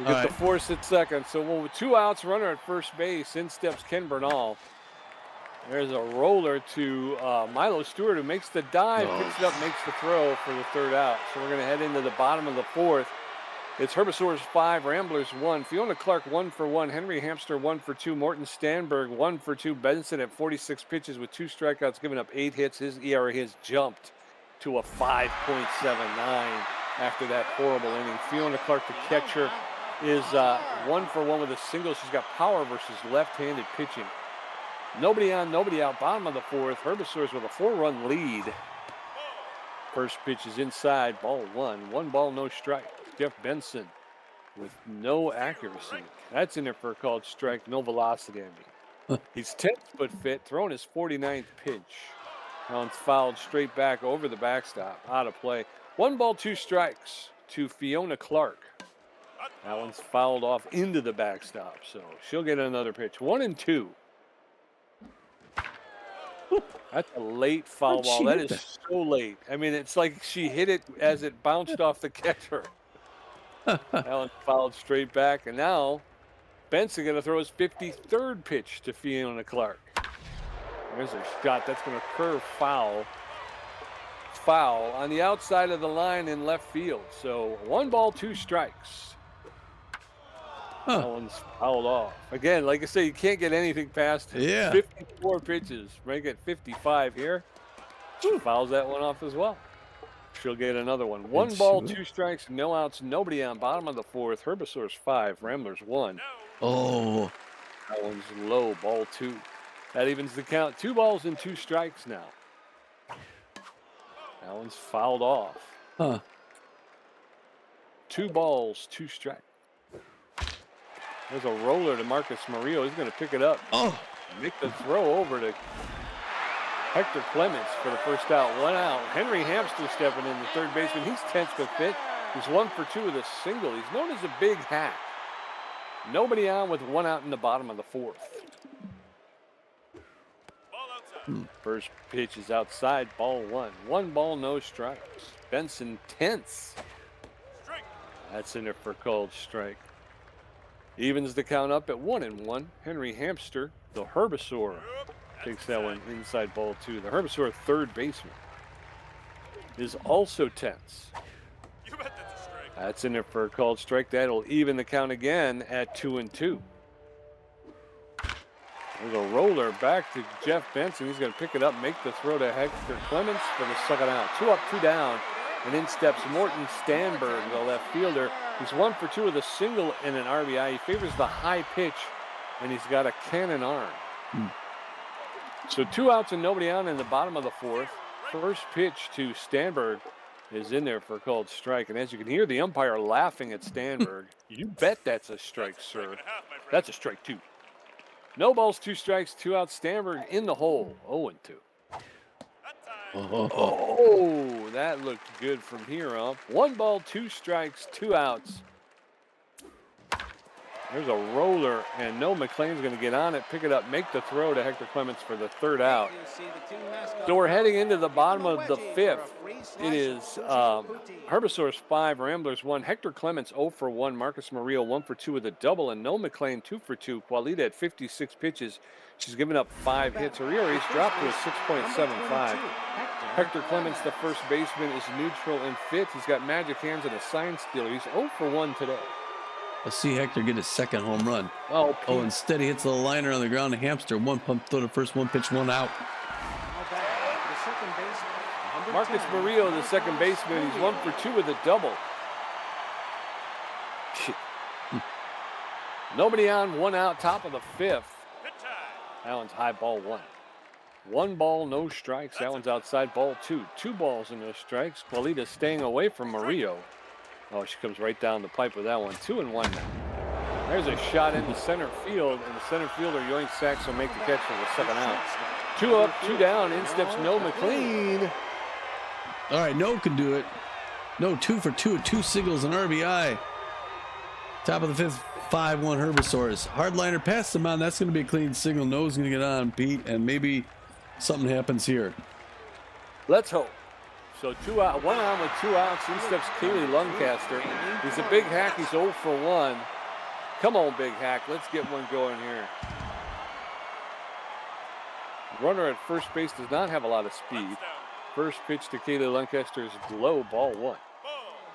We get the force at second. So with 2 outs, runner at first base. In steps Ken Bernal. There's a roller to Milo Stewart, who makes the dive, picks it up, makes the throw for the 3rd out. So we're going to head into the bottom of the 4th. It's Herbisaurs 5, Ramblers 1. Fiona Clark 1 for 1. Henry Hamster 1 for 2. Morton Stanberg 1 for 2. Benson at 46 pitches with 2 strikeouts, giving up 8 hits. His ERA has jumped to a 5.79 after that horrible inning. Fiona Clark, the catcher, is 1 for 1 with a single. She's got power versus left-handed pitching. Nobody on, nobody out. Bottom of the fourth. Herbisaurs with a 4-run lead. First pitch is inside. Ball 1. 1 ball, no strike. Jeff Benson with no accuracy. That's in there for a called strike. No velocity, I mean. He's 10th foot fit, throwing his 49th pitch. That one's fouled straight back over the backstop. Out of play. 1 ball, 2 strikes to Fiona Clark. That one's fouled off into the backstop, so she'll get another pitch. 1-2. That's a late foul ball. That is so late. I mean, it's like she hit it as it bounced off the catcher. That one fouled straight back, and now Benson going to throw his 53rd pitch to Fiona Clark. There's a shot that's going to curve foul. Foul on the outside of the line in left field. So 1 ball, 2 strikes. That one's fouled off. Again, like I say, you can't get anything past it. Yeah. 54 pitches. Rank at 55 here. She fouls that one off as well. She'll get another one. 1 ball, 2 strikes, no outs, nobody on. Bottom of the fourth. Herbisaurs 5, Ramblers 1. Oh. That one's low. Ball 2. That evens the count. 2 balls and 2 strikes now. That one's fouled off. 2 balls, 2 strikes. There's a roller to Marcus Murillo. He's going to pick it up. Make the throw over to Hector Clements for the first out. 1 out. Henry Hamster stepping in, the third baseman. He's 10th foot fit. He's 1 for 2 with a single. He's known as a big hack. Nobody on with 1 out in the bottom of the fourth. First pitch is outside. Ball 1. 1 ball, no strikes. Benson 10th. That's in there for a called strike. Evens the count up at 1-1. Henry Hamster, the Herbisaur, takes that one inside ball 2. The Herbisaur, third baseman, is also tense. That's in there for a called strike. That'll even the count again at 2-2. There's a roller back to Jeff Benson. He's going to pick it up, make the throw to Hector Clements for the second out. 2 up, 2 down. And in steps Morton Stanberg, the left fielder. He's 1 for 2 with a single and an RBI. He favors the high pitch, and he's got a cannon arm. So 2 outs and nobody on in the bottom of the fourth. First pitch to Stanberg is in there for a called strike. And as you can hear the umpire laughing at Stanberg, you bet that's a strike, sir. That's a strike 2. No balls, 2 strikes, 2 outs. Stanberg in the hole, 0-2. Oh, that looked good from here up. 1 ball, 2 strikes, 2 outs. There's a roller, and no McLean's going to get on it, pick it up, make the throw to Hector Clements for the third out. So we're heading into the bottom of the fifth. It is Herbisaurs 5, Ramblers 1. Hector Clements 0 for 1. Marcus Murillo 1 for 2 with a double, and no McLean 2 for 2. Qualita at 56 pitches. She's given up 5 hits. Her ERA's dropped to a 6.75. Hector Clements, the first baseman, is neutral and fit. He's got magic hands and a sign stealer. He's 0 for 1 today. Let's see Hector get his second home run. Oh, instead he hits the liner on the ground. The Hamster, 1 pump throw to first, 1 pitch, 1 out. Marcus Murillo, the second baseman, he's 1 for 2 with a double. Nobody on, 1 out, top of the fifth. That one's high, ball 1. 1 ball, no strikes. That one's outside, ball 2. 2 balls and no strikes. Qualita staying away from Murillo. Oh, she comes right down the pipe with that one. 2-1 now. There's a shot into center field, and the center fielder, Yoink Sachs, will make the catch for the second out. 2 up, 2 down. In steps No McLean. All right, No can do it. No, 2 for 2, 2 singles and RBI. Top of the fifth, 5-1 Herbisaurs. Hardliner past the mound. That's going to be a clean single. No's going to get on, Pete, and maybe something happens here. Let's hope. So 2 out, 1 on with 2 outs. In steps Kaylee Luncaster. He's a big hack. He's 0 for 1. Come on, big hack. Let's get one going here. Runner at first base does not have a lot of speed. First pitch to Kaylee Luncaster is low, ball 1.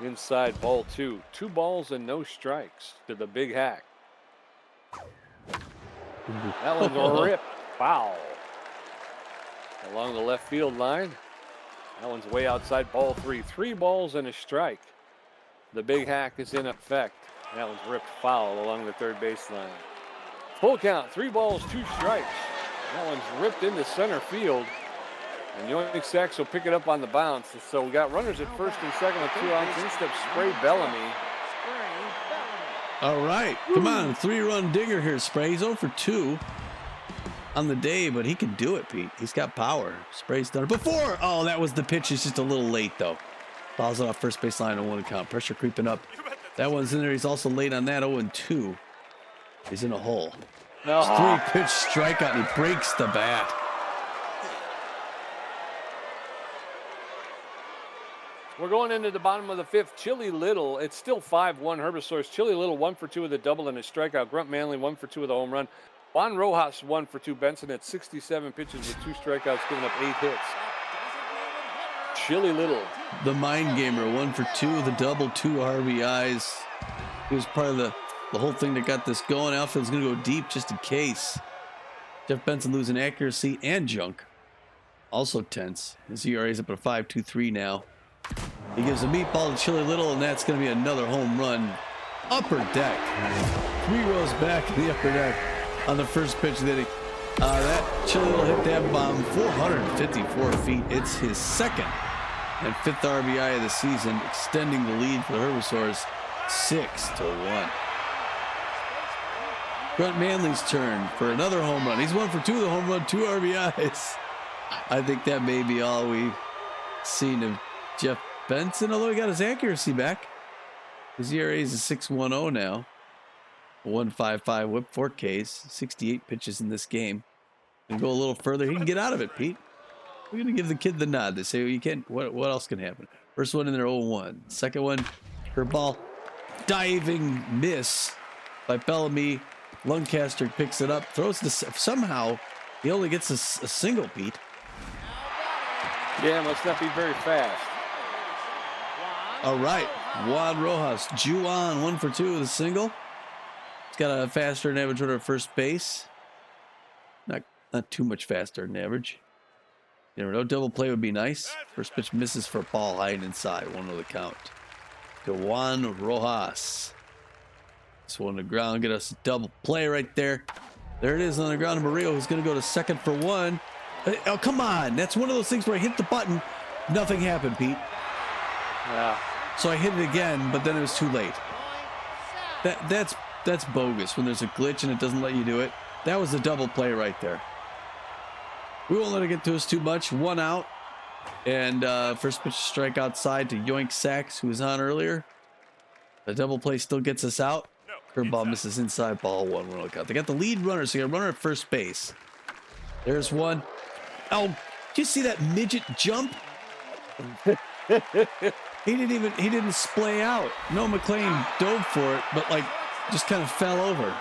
Inside, ball 2. 2 balls and no strikes to the big hack. That one's a rip. Foul. Along the left field line. That one's way outside, ball 3. 3 balls and a strike. The big hack is in effect. That one's ripped foul along the third baseline. Full count, 3 balls, 2 strikes. That one's ripped into center field. And Yoink Sachs will pick it up on the bounce. So we got runners at first and second with 2 outs. In steps Spray Bellamy. All right. Come on. 3-run dinger here, Spray. He's 0 for 2 on the day, but he can do it, Pete. He's got power. Spray's done it before. Oh, that was the pitch. It's just a little late, though. Fouls it off first base line on 1 count. Pressure creeping up. That one's in there. He's also late on that. 0-2. He's in a hole. No. 3-pitch strikeout, and he breaks the bat. We're going into the bottom of the 5th. Chili Little, it's still 5-1 Herbisaurs. Chili Little 1 for 2 with a double and a strikeout. Grunt Manley 1 for 2 with a home run. Juan Rojas 1 for 2. Benson at 67 pitches with 2 strikeouts, giving up 8 hits. Chili Little. The mind gamer, 1 for 2 with a double, 2 RBIs. He was part of the whole thing that got this going. Outfield's going to go deep just in case. Jeff Benson losing accuracy and junk. Also tense. His ERA is up at 5.23 now. He gives a meatball to Chili Little, and that's going to be another home run. Upper deck. 3 rows back in the upper deck on the first pitch of the inning. That Chili Little hit that bomb 454 feet. It's his 2nd and 5th RBI of the season, extending the lead for the Herbisaurs 6-1. Grunt Manley's turn for another home run. He's 1 for 2 with a home run, 2 RBIs. I think that may be all we've seen of Jeff Benson, although he got his accuracy back. His ERA is a 6.10 now. 1.55 whip, 4 Ks, 68 pitches in this game. And go a little further, he can get out of it, Pete. We're going to give the kid the nod. They say, well, you can't, what else can happen? First one in there, 0-1. Second one, curveball, diving miss by Bellamy. Lancaster picks it up, throws the, somehow he only gets a single, Pete. Yeah, must not be very fast. All right, Juan Rojas, Juan 1 for 2 with a single. He's got a faster than average runner at first base. Not too much faster than average. You never know, double play would be nice. First pitch misses for a ball high and inside, 1 the count. To Juan Rojas. This one on the ground, get us a double play right there. There it is on the ground. Murillo who's going to go to second for 1. Oh, come on. That's one of those things where I hit the button. Nothing happened, Pete. Yeah. So I hit it again, but then it was too late. That's bogus when there's a glitch and it doesn't let you do it. That was a double play right there. We won't let it get to us too much. 1 out. And first pitch strike outside to Yoink Sachs, who was on earlier. The double play still gets us out. Curveball misses inside, ball 1 run count. They got the lead runner, so you got a runner at first base. There's one. Oh, did you see that midget jump? He didn't splay out. Noah McLean dove for it, but like just kind of fell over.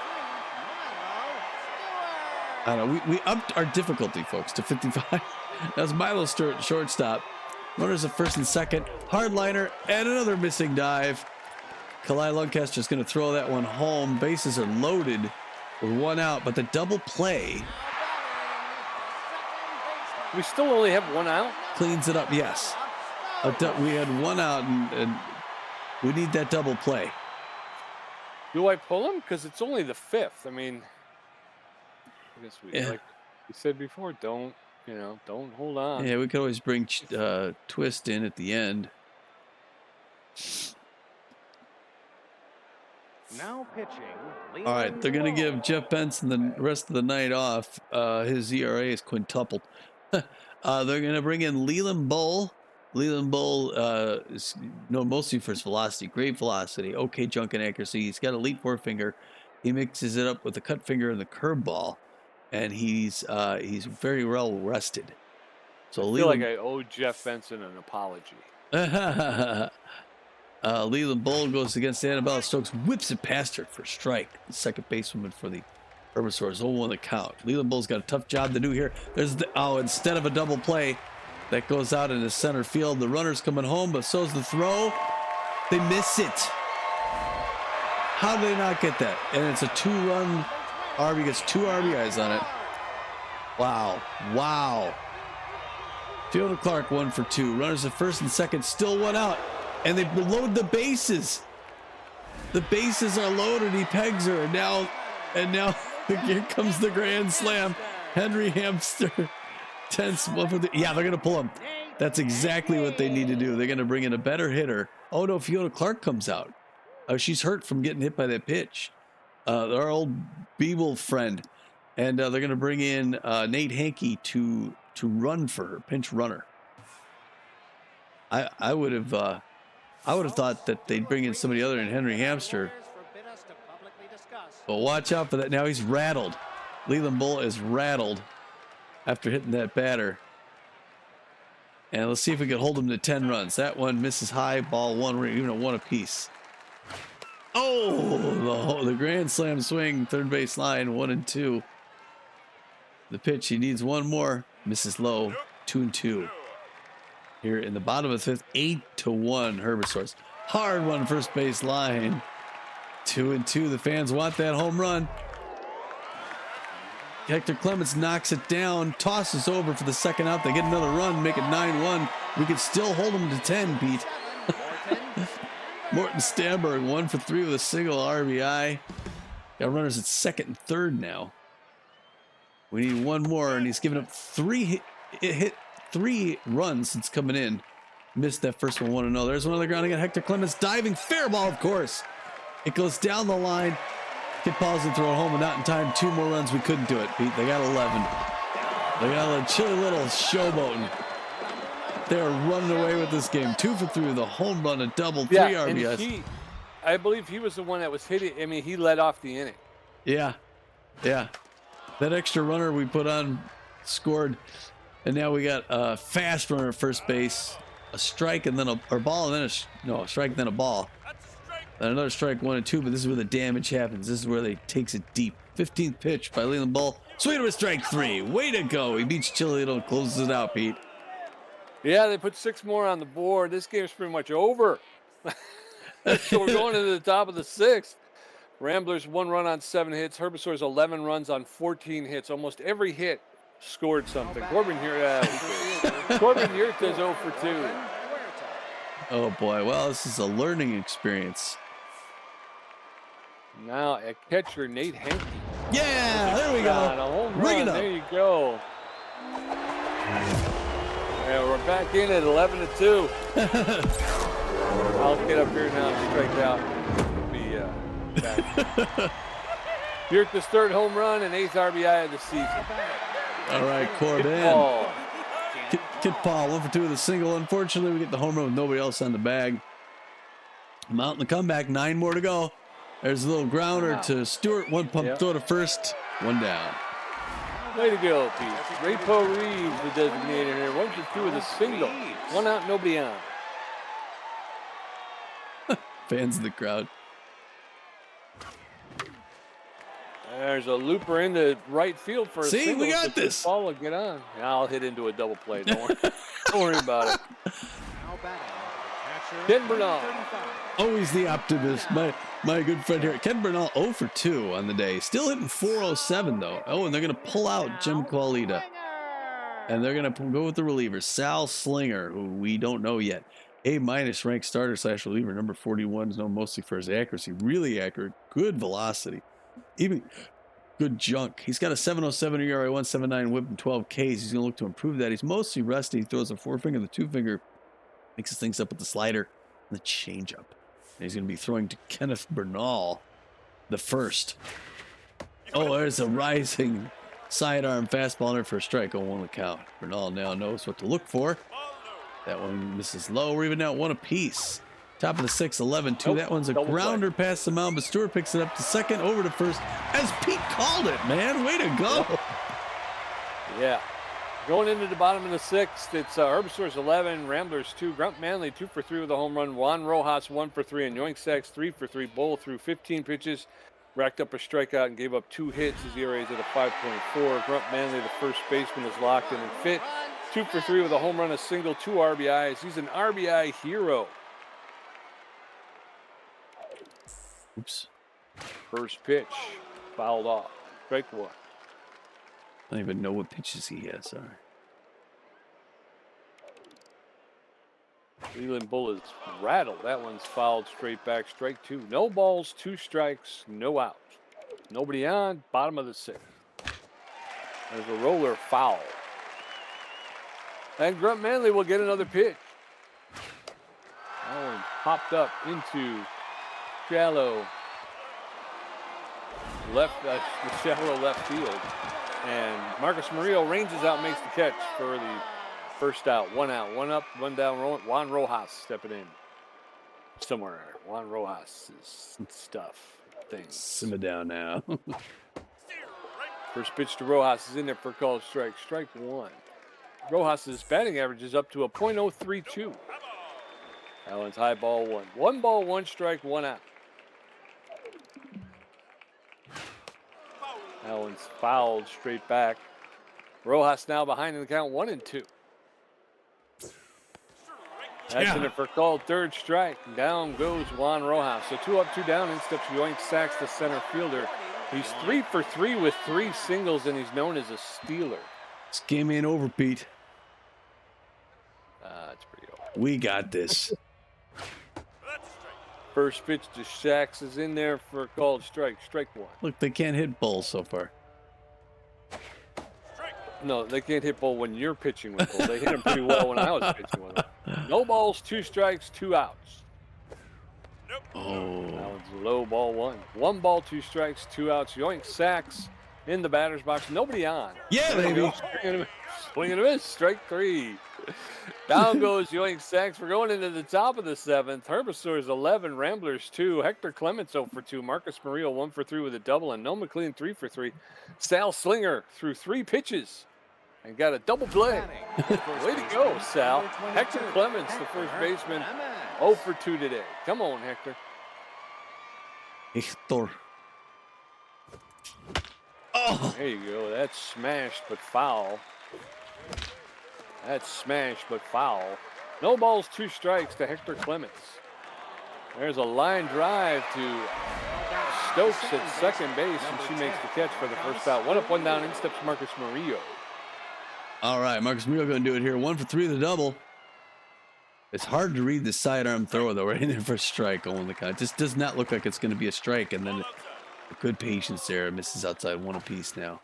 I don't know. We upped our difficulty, folks, to 55. That was Milo Stewart, shortstop. Runners at first and second. Hardliner and another missing dive. Kalai Lancaster's going to throw that one home. Bases are loaded with 1 out, but the double play. We still only have 1 out? Cleans it up, yes. We had 1 out, and we need that double play. Do I pull him? Because it's only the 5th. I mean, I guess like we said before, don't hold on. Yeah, we could always bring Twist in at the end. Now pitching. All right, they're going to give Jeff Benson the rest of the night off. His ERA is quintupled. They're going to bring in Leland Bull. Leland Bull is known mostly for his velocity, great velocity, okay junk and accuracy. He's got elite forefinger. He mixes it up with the cut finger and the curveball, and he's very well rested. So I feel like I owe Jeff Benson an apology. Leland Bull goes against Annabella Stokes, whips it past her for strike. The second basewoman for the Herbisaurs, 0-1 the count. Leland Bull's got a tough job to do here. There's instead of a double play, that goes out into center field. The runner's coming home, but so's the throw. They miss it. How did they not get that? And it's a 2-run RB, gets 2 RBIs on it. Wow. Fielder Clark 1 for 2. Runners at first and second, still 1 out. And they load the bases. The bases are loaded. He pegs her. And now here comes the grand slam. Henry Hamster. Tense. Yeah, they're going to pull him. That's exactly what they need to do. They're going to bring in a better hitter. Oh, no, Fiona Clark comes out. She's hurt from getting hit by that pitch. Our old Beeble friend. And they're going to bring in Nate Hankey to run for her, pinch runner. I would have thought that they'd bring in somebody other than Henry Hamster. But watch out for that. Now he's rattled. Leland Bull is rattled after hitting that batter. And let's see if we can hold him to 10 runs. That one misses high, ball one. We're even at one apiece. Oh, the grand slam swing, third base line, 1-2. The pitch, he needs one more. Misses low, 2-2. Here in the bottom of the fifth, 8-1 Herbisaurs. Hard one, first base line. 2-2. The fans want that home run. Hector Clements knocks it down, tosses over for the second out. They get another run, make it 9-1. We could still hold them to 10, Pete. Morton Stamberg, 1 for 3 with a single RBI. Got runners at second and third now. We need one more, and he's given up hit 3 runs since coming in. Missed that first one, 1-0. There's one on the ground again. Hector Clements diving, fair ball, of course. It goes down the line. Kid Paul's and throw it home, but not in time. 2 more runs. We couldn't do it, Pete. They got 11. They got a chilly little showboating. They're running away with this game. 2 for 3 with a home run, a double, 3 RBIs. And I believe he was the one that was hitting. I mean, he led off the inning. Yeah. That extra runner we put on scored, and now we got a fast runner at first base, a strike, and then a ball, and then a strike, then a ball. And another strike, 1-2, but this is where the damage happens. This is where they takes it deep. 15th pitch by Leland Bull. Swing with strike 3. Way to go. He beats Chilito and closes it out, Pete. Yeah, they put 6 more on the board. This game's pretty much over. So we're going into the top of the 6th. Ramblers 1 run on 7 hits. Herbisaurs 11 runs on 14 hits. Almost every hit scored something. Corbin Yurta's 0 for 2. Oh boy, well, this is a learning experience. Now at catcher, Nate Hankey. Yeah, there we go. Bring it up. There you go. Yeah, we're back in at 11-2. I'll get up here now and strike out. Be back. Yurta's 3rd home run and 8th RBI of the season. All right, Corbin. Kid Paul, 1 for 2 with a single. Unfortunately, we get the home run with nobody else on the bag. Mountain the comeback, 9 more to go. There's a little grounder to Stewart. 1 pump throw to first, 1 down. Way to go, Pete. Rapo Reeves, the designated here. 1 for 2 with a single. 1 out, nobody on. Fans in the crowd. There's a looper in the right field for a single. See, we got this. Ball will get on. I'll hit into a double play. Don't worry. Don't worry about it. Ken Bernal. Always the optimist. My good friend here. Ken Bernal 0 for 2 on the day. Still hitting 407 though. Oh, and they're going to pull out Jim Qualita. And they're going to go with the reliever, Sal Slinger, who we don't know yet. A- ranked starter / reliever, number 41, is known mostly for his accuracy. Really accurate, good velocity, even good junk. He's got a 7.07 ERA, 1.79 whip, and 12 Ks. He's going to look to improve that. He's mostly rusty. He throws a 4-finger, the 2-finger, mixes things up with the slider and the changeup. And he's going to be throwing to Kenneth Bernal, the first. Oh, there's a rising sidearm fastball under for a strike. 0-1 the count. Bernal now knows what to look for. That one misses low. We're even now 1 apiece. Top of the 6th, 11-2. That one's a grounder past the mound, but Stewart picks it up to second, over to first, as Pete called it, man. Way to go. Yeah. Going into the bottom of the 6th, it's Herbisaurs 11, Ramblers 2, Grunt Manley 2 for 3 with a home run, Juan Rojas 1 for 3, and Yoink Sachs 3 for 3. Bull threw 15 pitches, racked up a strikeout, and gave up 2 hits. His ERA is at a 5.4. Grunt Manley, the first baseman, is locked in and fit. 2 for 3 with a home run, a single, 2 RBIs. He's an RBI hero. Oops. First pitch, fouled off. Strike 1. I don't even know what pitches he has. Sorry. Leland Bull is rattled. That one's fouled straight back. Strike 2. No balls, 2 strikes, no outs. Nobody on. Bottom of the 6th. There's a roller foul. And Grunt Manley will get another pitch. That one popped up into shallow left, the shallow left field. And Marcus Murillo ranges out, makes the catch for the first out. One out, one up, one down. Juan Rojas stepping in. Somewhere. Juan Rojas' stuff. Things. Simmer down now. First pitch to Rojas is in there for a called strike. Strike one. Rojas' batting average is up to a .032. That one's high ball one. One ball, one strike, one out. That one's fouled straight back. Rojas now behind in the count 1-2. That's in it for called third strike. Down goes Juan Rojas. So 2 up, 2 down. In steps Yoink Sachs, the center fielder. He's 3 for 3 with 3 singles, and he's known as a stealer. This game ain't over, Pete. It's pretty over. We got this. First pitch to Sachs is in there for a called strike. Strike one. Look, they can't hit balls so far. No, they can't hit ball when you're pitching with ball. They hit them pretty well when I was pitching with them. No balls, 2 strikes, 2 outs. Oh. That one's low ball one. 1 ball, 2 strikes, 2 outs. Yoink Sachs in the batter's box. Nobody on. Yeah, baby. Swing and a miss. Strike 3. Down goes Yoink Sachs. We're going into the top of the 7th. Herbisaurs 11, Ramblers 2. Hector Clements 0 for 2. Marcus Murillo 1 for 3 with a double. And Noah McLean 3 for 3. Sal Slinger threw 3 pitches and got a double play. Way to go, Sal. Hector Clements, the first baseman, 0 for 2 today. Come on, Hector. Hector. Oh. There you go. That's smashed but foul. That's smashed but foul. No balls, 2 strikes to Hector Clements. There's a line drive to Stokes at second base, and she makes the catch for the first out. 1 up, 1 down. In steps Marcus Murillo. All right, Marcus Murillo going to do it here. 1 for 3 with a double. It's hard to read the sidearm throw, though. Right in there for a strike on the count. It just does not look like it's going to be a strike, and then good patience there. Misses outside 1 apiece now.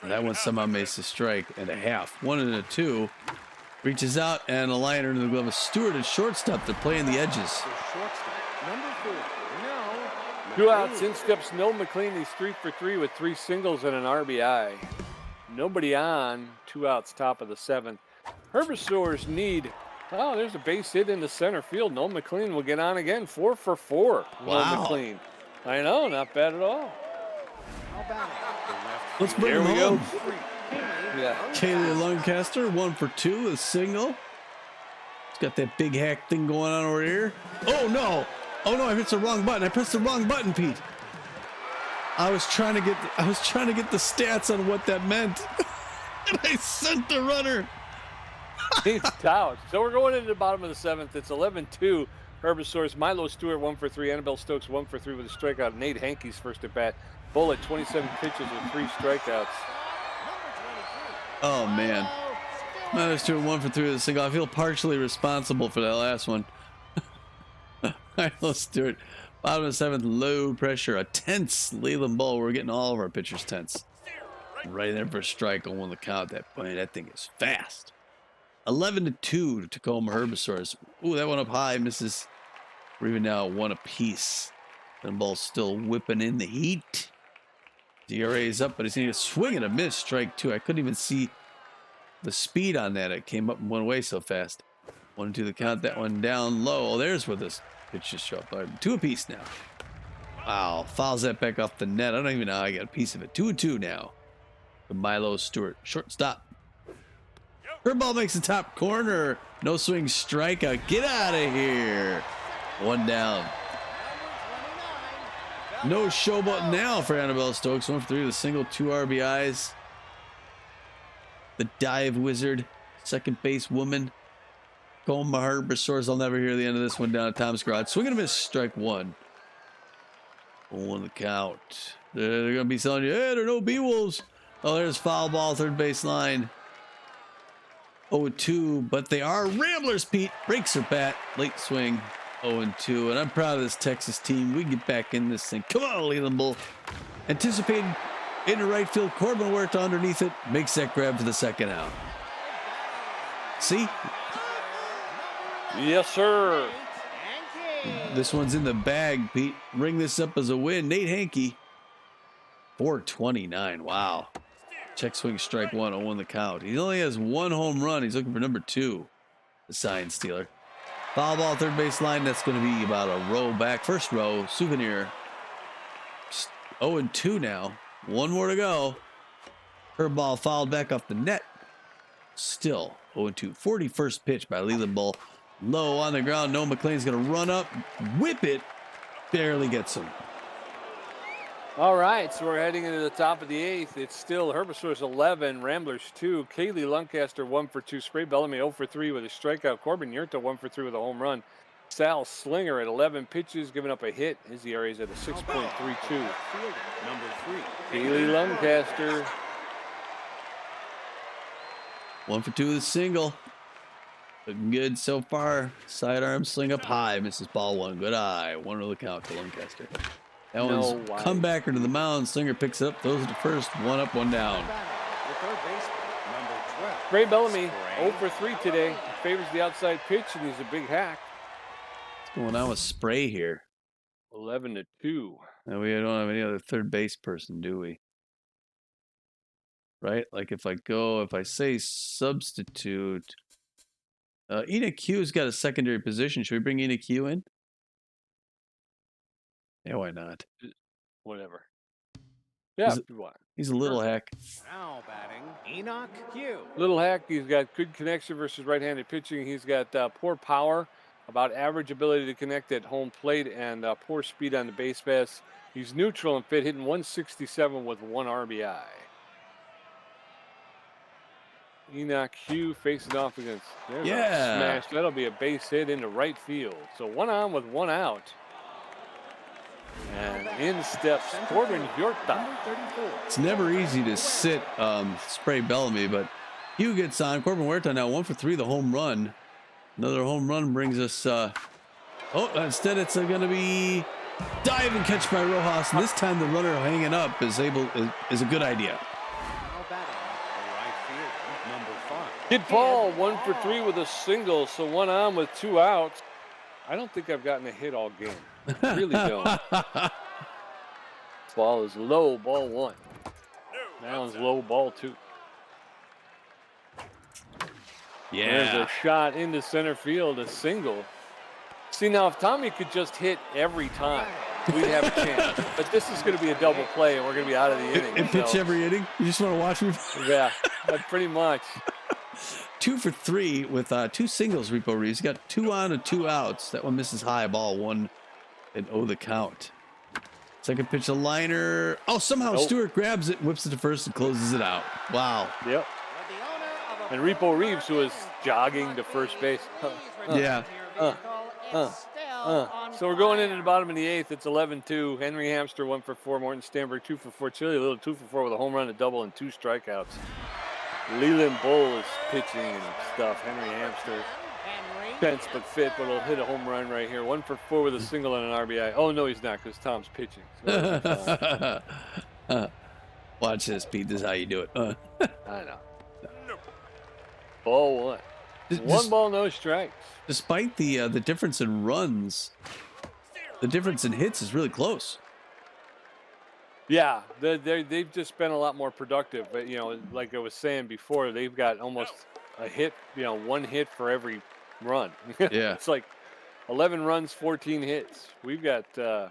And that one somehow makes a strike and a half. 1 and a 2. Reaches out and a liner into the glove of Stewart at shortstop. They're playing the edges. Number 4. No. 2 outs. In steps Noah McLean. He's 3 for 3 with 3 singles and an RBI. Nobody on. 2 outs, top of the 7th. Herbisaurs need. Oh, there's a base hit into center field. Noah McLean will get on again. 4 for 4. Wow. Noah McLean. I know, not bad at all. Let's bring Here him we home. go. Yeah. Kaylee Lancaster, 1 for 2, a single. He's got that big hack thing going on over here. Oh no! Oh no! I pressed the wrong button. I pressed the wrong button, Pete. I was trying to get the stats on what that meant, and I sent the runner. He's out. So we're going into the bottom of the 7th. It's 11-2. Herbisaurs. Milo Stewart 1 for 3. Annabelle Stokes 1 for 3 with a strikeout. Nate Hankey's first at bat. Bullet 27 pitches with 3 strikeouts. Oh man, Milo Stewart 1 for 3 with a single. I feel partially responsible for that last one. Milo Stewart, bottom of the 7th, low pressure, a tense Leland Bowl. We're getting all of our pitchers tense. Right there for a strike on 1 the count. That thing is fast. 11-2 to Tacoma Herbisaurs. Ooh, that one up high misses. We're even now 1 apiece. And ball's still whipping in the heat. DRA is up, but he's going to swing and a miss. Strike 2. I couldn't even see the speed on that. It came up and went away so fast. 1-2 the count. That one down low. Oh, there's where this pitch just showed up. 2 apiece now. Wow. Fouls that back off the net. I don't even know how I got a piece of it. 2-2 now. To Milo Stewart. Shortstop. Curveball makes the top corner. No swing strikeout. Get out of here. 1 down. No showboat now for Annabelle Stokes. 1 for 3 with a single, 2 RBIs. The dive wizard, second base woman. Tacoma Herbisaurs. I'll never hear the end of this one down at Tom's garage. Swing and a miss, strike 1. 1 the count. They're going to be telling you, hey, there are no B-Wolves. Oh, there's foul ball, third base line. 0-2, but they are Ramblers, Pete. Breaks her bat. Late swing. 0-2, and I'm proud of this Texas team. We can get back in this thing. Come on, Leland Bull. Anticipating into right field. Corbin Huerta underneath it, makes that grab for the second out. See? Yes, sir. This one's in the bag, Pete. Ring this up as a win. Nate Hankey, 429. Wow. Check swing strike one, 0-1 the count. He only has one home run. He's looking for number 2, the sign stealer. Foul ball, third base line. That's going to be about a row back. First row, Souvenir. 0-2 now. One more to go. Curve ball fouled back off the net. Still 0-2. 41st pitch by Leland Bull. Low on the ground. Noah McLean's going to run up, whip it. Barely gets him. All right, so we're heading into the top of the 8th. It's still Herbisaurs 11, Ramblers 2. Kaylee Lancaster 1 for 2. Spray Bellamy 0 for 3 with a strikeout. Corbin Huerta 1 for 3 with a home run. Sal Slinger at 11 pitches, giving up a hit. His ERA is at a 6.32. Number 3. Kaylee Lancaster. 1 for 2 with a single. Looking good so far. Sidearm sling up high. Misses ball one. Good eye. 1-0 the count to Lancaster. That one's comebacker to the mound. Slinger picks it up. Throws it to first. 1 up, 1 down. Spray Bellamy 0 for 3 today. Favors the outside pitch, and he's a big hack. What's going on with Spray here? 11-2. And we don't have any other third base person, do we? Right? Like if I say substitute, Ina Q's got a secondary position. Should we bring Ina Q in? Yeah, why not? Whatever. Yeah, if you want. He's a little hack. Now batting, Enoch Q. Little hack. He's got good connection versus right-handed pitching. He's got poor power, about average ability to connect at home plate, and poor speed on the base pass. He's neutral and fit, hitting 167 with 1 RBI. Enoch Q facing off against. There's a smash. That'll be a base hit into right field. So 1 on with 1 out. And in steps Corbin Huerta. It's never easy to sit Spray Bellamy, but Hugh gets on. Corbin Huerta now 1 for 3, the home run. Another home run brings us. Instead it's going to be dive and catch by Rojas. And this time the runner hanging up is a good idea. Kid Paul 1 for 3 with a single, so 1 on with 2 outs. I don't think I've gotten a hit all game. I really don't. Ball is low, ball 1. Now it's low, ball 2. Yeah. There's a shot into center field, a single. See, now if Tommy could just hit every time, we'd have a chance. But this is going to be a double play, and we're going to be out of the inning. And pitch every inning? You just want to watch me? Yeah, but pretty much. 2 for 3 with 2 singles, Repo Reeves. He's got 2 on and 2 outs. That one misses high, ball 1 and 0 the count. Second pitch, a liner. Oh, somehow Stewart grabs it, whips it to first, and closes it out. Wow. Yep. And Repo Reeves, who is jogging to first base. Yeah. So we're going into the bottom of the 8th. It's 11-2. Henry Hamster 1 for 4. Morton Stanberg 2 for 4. Chili Little 2 for 4 with a home run, a double, and 2 strikeouts. Leland Bull is pitching and stuff. Henry Hamster, tense but fit, but he'll hit a home run right here. 1 for 4 with a single and an RBI. Oh, no, he's not, because Tom's pitching. So watch this, Pete. This is how you do it. I know. Ball 1. 1 ball, no strikes. Despite the difference in runs, the difference in hits is really close. Yeah, they've just been a lot more productive. But, like I was saying before, they've got almost a hit, 1 hit for every run. Yeah. It's like 11 runs, 14 hits. We've got, I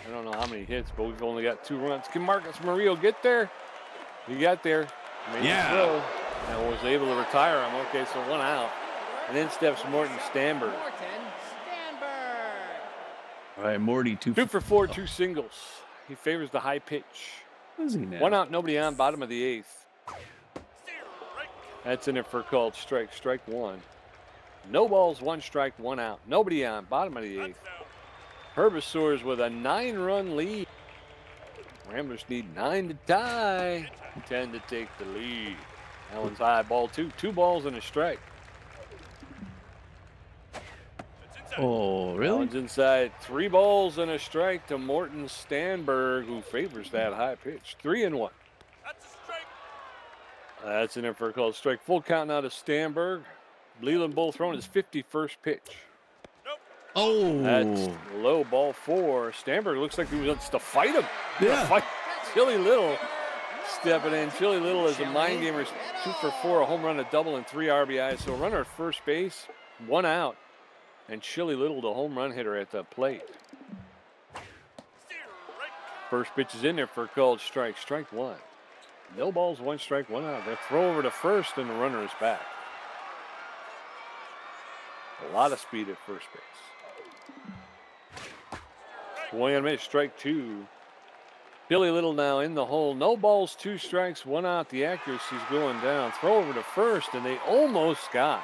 don't know how many hits, but we've only got 2 runs. Can Marcus Murillo get there? He got there. Made the throw, and was able to retire him. Okay, so 1 out. And then steps Morton Stanberg. All right, Morty, 2 for 4, 2 singles. He favors the high pitch. What is he now? 1 out, nobody on, bottom of the 8th. That's in it for called strike. Strike 1. No balls, 1 strike, 1 out. Nobody on, bottom of the 8th. Herbisaurs with a 9-run lead. Ramblers need 9 to tie. 10 to take the lead. That one's high, ball 2. 2 balls and a strike. Oh, really? That one's inside. 3 balls and a strike to Morton Stanberg, who favors that high pitch. 3-1. That's in there for a called strike. Full count now to Stamberg. Leland Bull throwing his 51st pitch. Oh, That's low, ball 4. Stamberg looks like he wants to fight him. Yeah. Fight Chili Little stepping in. Chili Little is a mind gamer, 2 for 4, a home run, a double, and 3 RBIs. So a runner at first base, 1 out. And Chili Little, the home run hitter at the plate. First pitch is in there for a called strike. Strike 1. No balls, 1 strike, 1 out. They throw over to first, and the runner is back. A lot of speed at first base. Swing and miss, strike 2. Billy Little now in the hole. No balls, 2 strikes, 1 out. The accuracy's going down. Throw over to first, and they almost got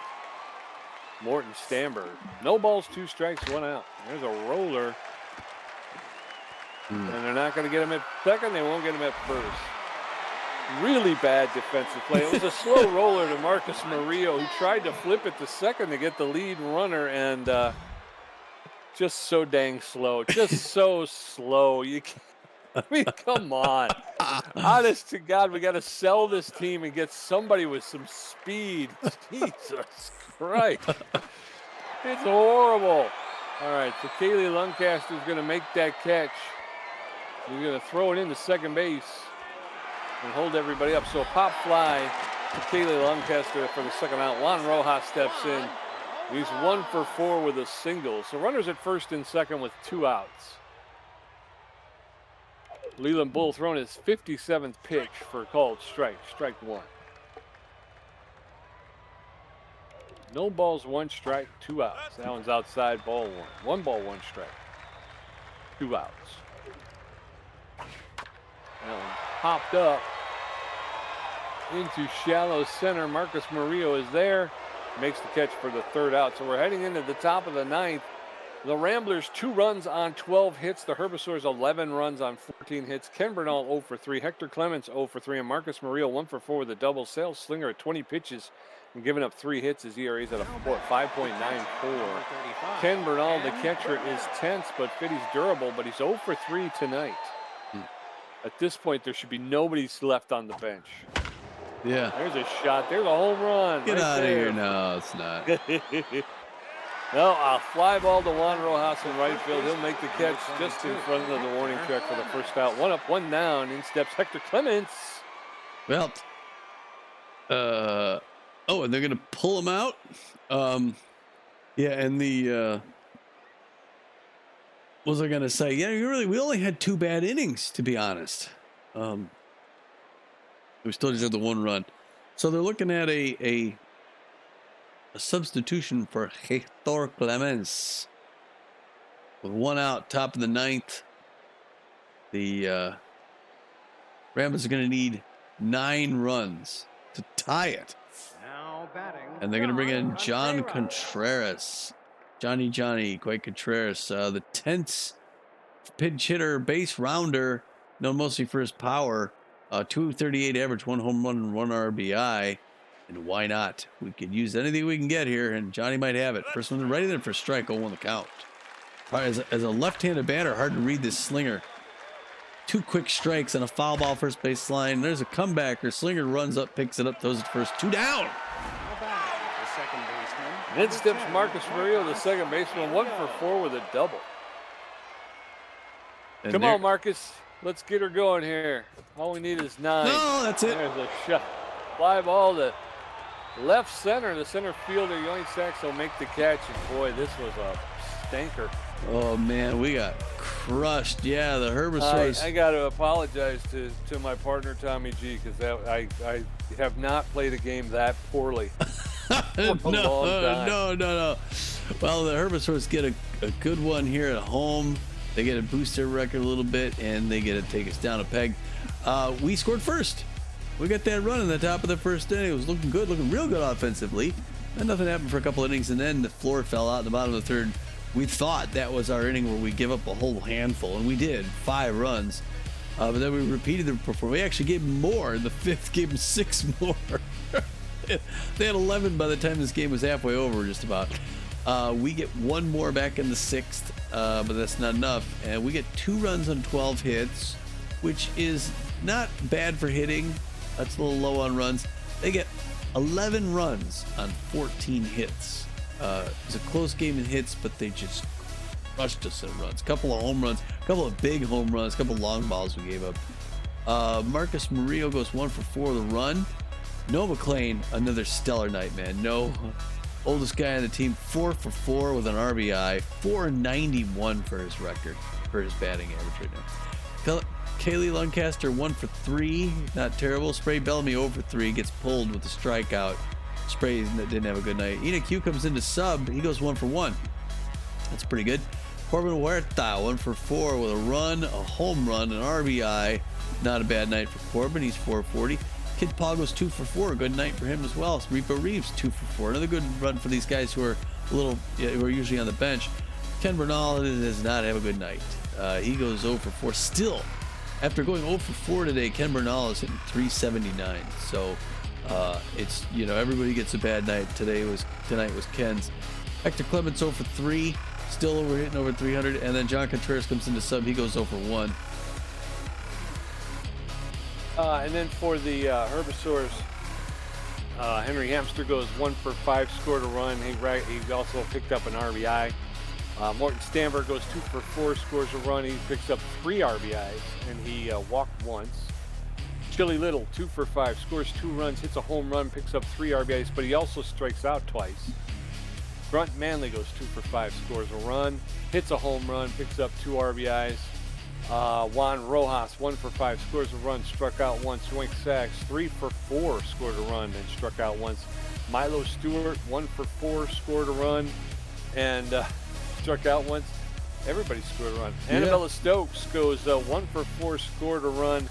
Morton Stamberg. No balls, 2 strikes, 1 out. There's a roller. And they're not going to get him at second. They won't get him at first. Really bad defensive play. It was a slow roller to Marcus Murillo, who tried to flip it to second to get the lead runner, and just so dang slow. Just so slow. You can't, I mean, come on. Honest to God, we got to sell this team and get somebody with some speed. Jesus Christ. It's horrible. All right, so Kaylee Lancaster's going to make that catch. He's going to throw it into second base and hold everybody up. So a pop fly to Kaylee Lancaster for the second out. Juan Rojas steps in. He's 1 for 4 with a single. So runners at first and second with 2 outs. Leland Bull throwing his 57th pitch for a called strike. Strike 1. No balls, 1 strike, 2 outs. That one's outside, ball 1. 1 ball, 1 strike. 2 outs. That one popped up into shallow center. Marcus Murillo is there. Makes the catch for the 3rd out. So we're heading into the top of the 9th. The Ramblers 2 runs on 12 hits. The Herbisaurs 11 runs on 14 hits. Ken Bernal 0 for 3. Hector Clements 0 for 3. And Marcus Murillo 1 for 4 with a double. Sales Slinger at 20 pitches and giving up 3 hits. His ERA is at a 5.94. Ken Bernal, the catcher, is tense, but fit. He's durable, but he's 0 for 3 tonight. At this point, there should be nobody left on the bench. yeah. There's a shot. There's a home run. Get right out of there. here. No, it's not. No, a fly ball to Juan Rojas in right field. He'll make the catch just in front of the warning track for the first out. 1 up, 1 down. In steps Hector Clements. Well, oh, and they're going to pull him out. Yeah, and the, what was I going to say? Yeah, we only had 2 bad innings, to be honest. We still just had the 1 run. So they're looking at a substitution for Hector Clements. With 1 out, top of the 9th. The Ramblers are going to need 9 runs to tie it. Now batting. And they're going to bring in John Contreras. Johnny quite Contreras. The tense pinch hitter, base rounder, known mostly for his power. 238 average, 1 home run and 1 RBI. And why not? We could use anything we can get here, and Johnny might have it. First one, ready there for strike, 0-1 the count. As a left-handed batter, hard to read this Slinger. 2 quick strikes and a foul ball first base line. There's a comebacker. Slinger runs up, picks it up, throws it first. 2 down. Now batting, the second baseman. Then steps Marcus Murillo, the second baseman, 1 for 4 with a double. And Come on, Marcus. Let's get her going here. All we need is 9. No, that's it. There's a shot. Fly ball to left center. The center fielder, Yoink Sachs, will make the catch. And boy, this was a stinker. Oh, man, we got crushed. Yeah, the Herbisaurs. I got to apologize to my partner, Tommy G, because I have not played a game that poorly. No. Well, the Herbisaurs get a good one here at home. They get to boost their record a little bit, and they get to take us down a peg. We scored first. We got that run in the top of the first inning. It was looking good, looking real good offensively. And nothing happened for a couple innings, and then the floor fell out in the bottom of the 3rd. We thought that was our inning where we give up a whole handful, and we did, 5 runs. But then we repeated the performance. We actually gave them more in the 5th, gave them 6 more. They had 11 by the time this game was halfway over, just about. We get 1 more back in the 6th, but that's not enough. And we get 2 runs on 12 hits, which is not bad for hitting. That's a little low on runs. They get 11 runs on 14 hits. It was a close game in hits, but they just crushed us in runs. A couple of home runs, a couple of big home runs, a couple of long balls we gave up. Marcus Murillo goes 1 for 4 with a run. Noah McLean, another stellar night, man. No, oldest guy on the team, 4 for 4 with an RBI, 491 for his record, for his batting average right now. Kaylee Lancaster 1 for 3, not terrible. Spray Bellamy 0 for 3, gets pulled with a strikeout. Spray didn't have a good night. Enoch Q comes in to sub, he goes 1 for 1. That's pretty good. Corbin Huerta 1 for 4 with a run, a home run, an RBI. Not a bad night for Corbin, he's 440. Kid Paul goes 2 for 4, good night for him as well. Repo Reeves 2 for 4, another good run for these guys who are who are usually on the bench. Ken Bernal does not have a good night. He goes 0 for 4 still. After going 0 for 4 today, Ken Bernal is hitting 379. So it's, everybody gets a bad night. Tonight was Ken's. Hector Clements 0 for 3, still hitting over 300. And then John Contreras comes into sub, he goes 0 for 1. And then for the Herbisaurs, Henry Hamster goes 1 for 5, scored a run. He also picked up an RBI. Morton Stamberg goes 2 for 4, scores a run. He picks up 3 RBIs, and he walked once. Chili Little, 2 for 5, scores 2 runs, hits a home run, picks up 3 RBIs, but he also strikes out twice. Grunt Manley goes 2 for 5, scores a run, hits a home run, picks up 2 RBIs. Juan Rojas, 1 for 5, scores a run, struck out once. Yoink Sachs, 3 for 4, scored a run, and struck out once. Milo Stewart, 1 for 4, scored a run, and struck out once. Everybody scored a run. Yeah. Annabella Stokes goes 1 for 4, scored a run,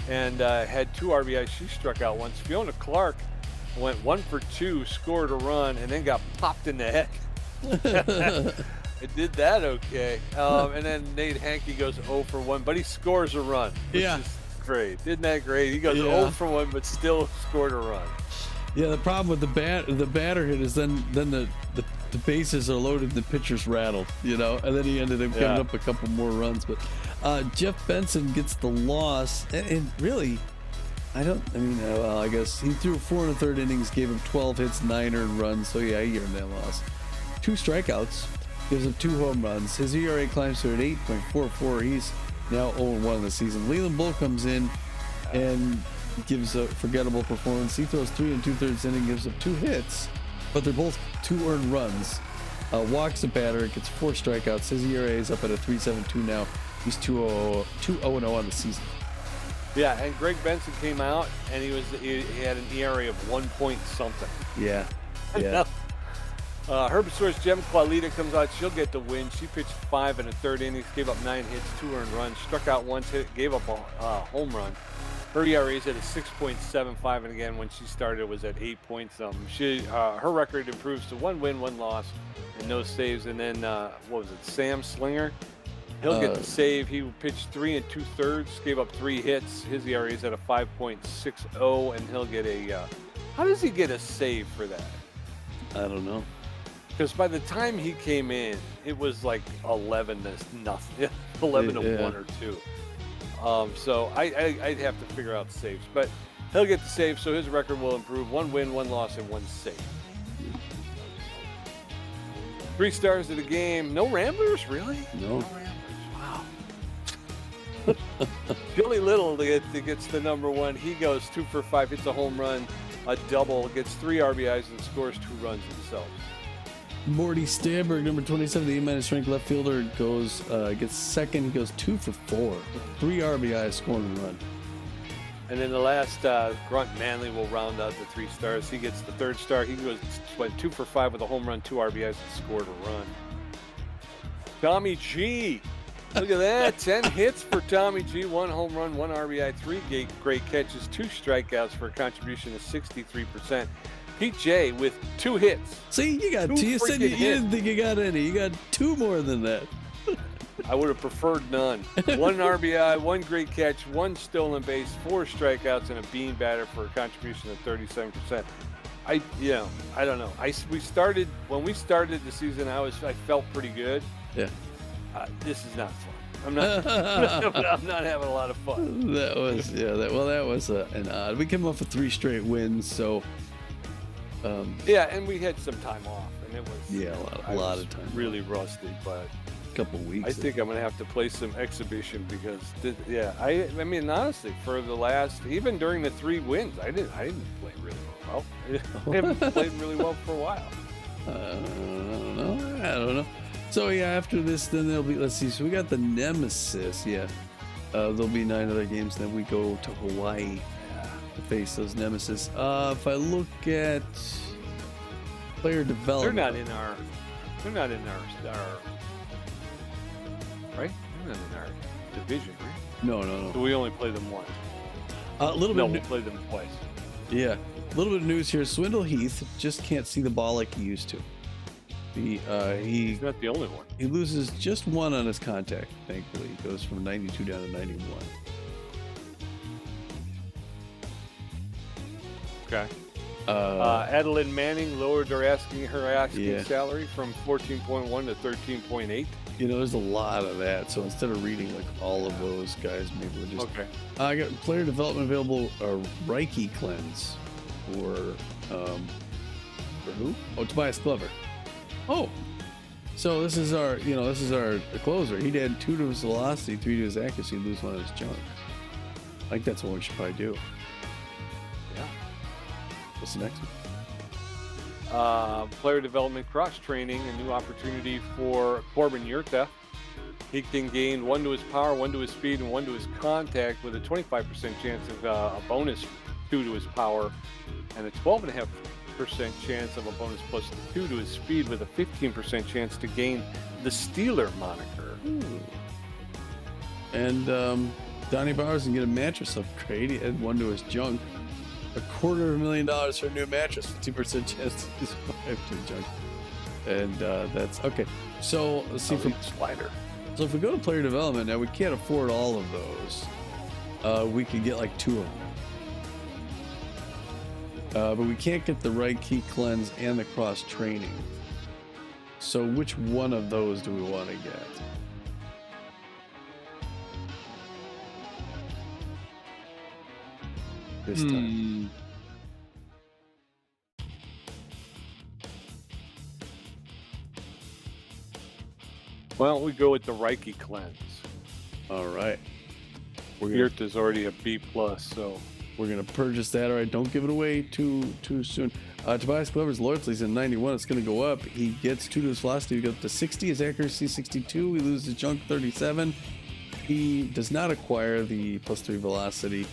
and had 2 RBIs. She struck out once. Fiona Clark went 1 for 2, scored a run, and then got popped in the head. It did that okay. And then Nate Hankey goes 0 for 1, but he scores a run, which is great. Isn't that great? He goes 0 for 1, but still scored a run. Yeah, the problem with the batter hit is then the bases are loaded, the pitcher's rattled, and then he ended up giving up a couple more runs. But Jeff Benson gets the loss, and really, I guess he threw 4 1/3 innings, gave him 12 hits, 9 earned runs, so yeah, he earned that loss. 2 strikeouts, gives up 2 home runs. His ERA climbs to an 8.44. He's now 0-1 in the season. Leland Bull comes in and gives a forgettable performance. He throws 3 2/3 innings, gives up 2 hits, but they're both 2 earned runs. Walks a batter, gets 4 strikeouts. His ERA is up at a 3.72 now. He's 2-0 on the season. Yeah, and Greg Benson came out and he had an ERA of 1 point something. Yeah. Herbisaur's Gem Qualita comes out. She'll get the win. She pitched 5 1/3 innings, gave up 9 hits, 2 earned runs, struck out once, gave up a home run. Her ERA is at a 6.75, and again, when she started, it was at 8 point something. Her record improves to 1 win, 1 loss, and no saves. And then Sam Slinger? He'll get the save. He pitched 3 2/3, gave up 3 hits. His ERA is at a 5.60, and he'll get a. How does he get a save for that? I don't know. Because by the time he came in, it was like 11 to nothing, 11 to 1 or 2. So I'd have to figure out saves, but he'll get the save, so his record will improve. 1 win, 1 loss, and 1 save. 3 stars of the game. No Ramblers, really? No. Ramblers. Wow. Billy Little gets the number 1. He goes 2 for 5, hits a home run, a double, gets 3 RBIs, and scores 2 runs himself. Morty Stamberg, number 27, the A- ranked left fielder, gets second. He goes 2 for 4, 3 RBIs, scoring a run. And then the last Grunt Manley will round out the 3 stars. He gets the 3rd star. He went 2 for 5 with a home run, 2 RBIs, and scored a run. Tommy G. Look at that. 10 hits for Tommy G. 1 home run, 1 RBI, 3 great catches, 2 strikeouts for a contribution of 63%. Pete J with 2 hits. See, you got 2. You said you didn't think you got any. You got 2 more than that. I would have preferred none. 1 RBI, 1 great catch, 1 stolen base, 4 strikeouts, and a bean batter for a contribution of 37%. I don't know. When we started the season, I felt pretty good. Yeah. This is not fun. I'm not. I'm not having a lot of fun. That was that was an odd. We came off with 3 straight wins, so Yeah, and we had some time off, and it was a lot of time. Really rusty, but A couple weeks. I think I'm gonna have to play some exhibition because I mean honestly, for the last, even during the 3 wins, I didn't play really well. I haven't played really well for a while. I don't know. So yeah, after this, then there'll be, let's see. So we got the Nemesis. Yeah, there'll be 9 other games. Then we go to Hawaii to face those Nemesis. If I look at player development, They're not in our right? They're not in our division, right? No. So we only play them once. A little No, bit. we play them twice. Yeah, a little bit of news here. Swindle Heath just can't see the ball like he used to. He's not the only one. He loses just 1 on his contact. Thankfully, he goes from 92 down to 91. Okay. Adeline Manning lowered her asking Yeah. salary from 14.1 to 13.8. You know, there's a lot of that. So instead of reading like all of those guys, maybe we'll just. Okay. I got player development available. Reiki cleanse for who? Oh, Tobias Glover. Oh, so this is our closer. He had 2 to his velocity, 3 to his accuracy, lose 1 of his junk. I think that's what we should probably do. Yeah. What's the next one? Player development cross training, a new opportunity for Corbin Yurta. He can gain 1 to his power, 1 to his speed, and 1 to his contact with a 25% chance of a bonus 2 to his power, and a 12.5% chance of a bonus plus 2 to his speed with a 15% chance to gain the Steeler moniker. And Donnie Bowers can get a mattress upgrade. He had 1 to his junk. $250,000 for a new mattress, 50% chance to survive to junk. And that's okay. So let's see from Slider. So if we go to player development now, we can't afford all of those. We could get like 2 of them. But we can't get the right key cleanse and the cross training. So which one of those do we want to get? This time. Why don't we go with the Reiki cleanse? All right. Yurta's already a B+, so We're gonna purchase that. All right, don't give it away too soon. Tobias Glover's loyalty is in 91. It's gonna go up. He gets 2 to his velocity. He goes up to 60. His accuracy 62. He loses junk 37. He does not acquire the +3 velocity.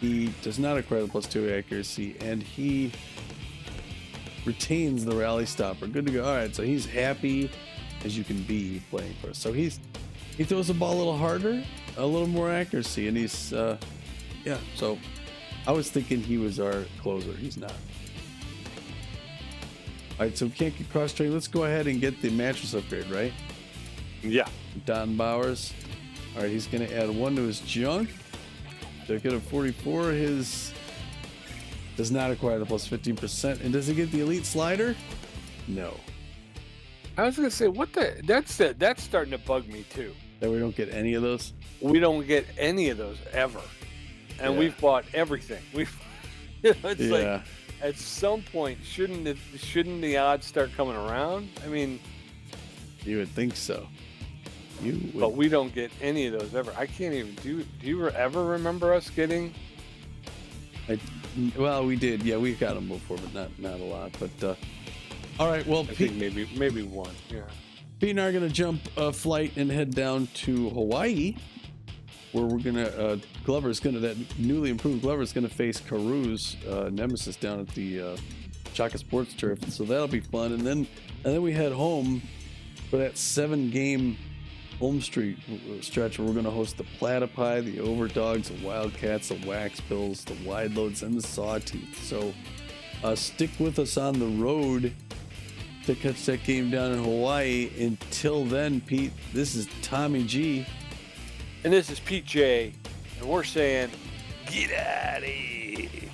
He does not acquire the +2 accuracy, and he retains the rally stopper. Good to go. All right, so he's happy as you can be playing for us. So he throws the ball a little harder, a little more accuracy, and he's So I was thinking he was our closer. He's not. All right, so we can't get cross training. Let's go ahead and get the mattress upgrade, right? yeah. Don Bowers. All right, he's going to add 1 to his junk. To get a 44. His does not acquire the +15%. And does he get the elite slider? No. I was gonna say, that's starting to bug me too. That we don't get any of those? We don't get any of those ever, and Yeah. we've bought everything. It's Yeah. like at some point, shouldn't the odds start coming around? I mean, You would think so. but we don't get any of those ever. I can't even do you ever remember us getting? Well, we did. Yeah, we got them before, but not a lot. But all right. Well, I think maybe one. Yeah. Pete and I are going to jump a flight and head down to Hawaii, where we're going to, that newly improved Glover's going to face Caru's Nemesis down at the Chaka Sports Turf. So that'll be fun. And then we head home for that 7-game home stretch where we're going to host the Platypi, the Overdogs, the Wildcats, the Wax Bills, the Wide Loads, and the Sawteeth. So stick with us on the road to catch that game down in Hawaii. Until then, Pete, this is Tommy G. And this is Pete J. And we're saying, get out of here.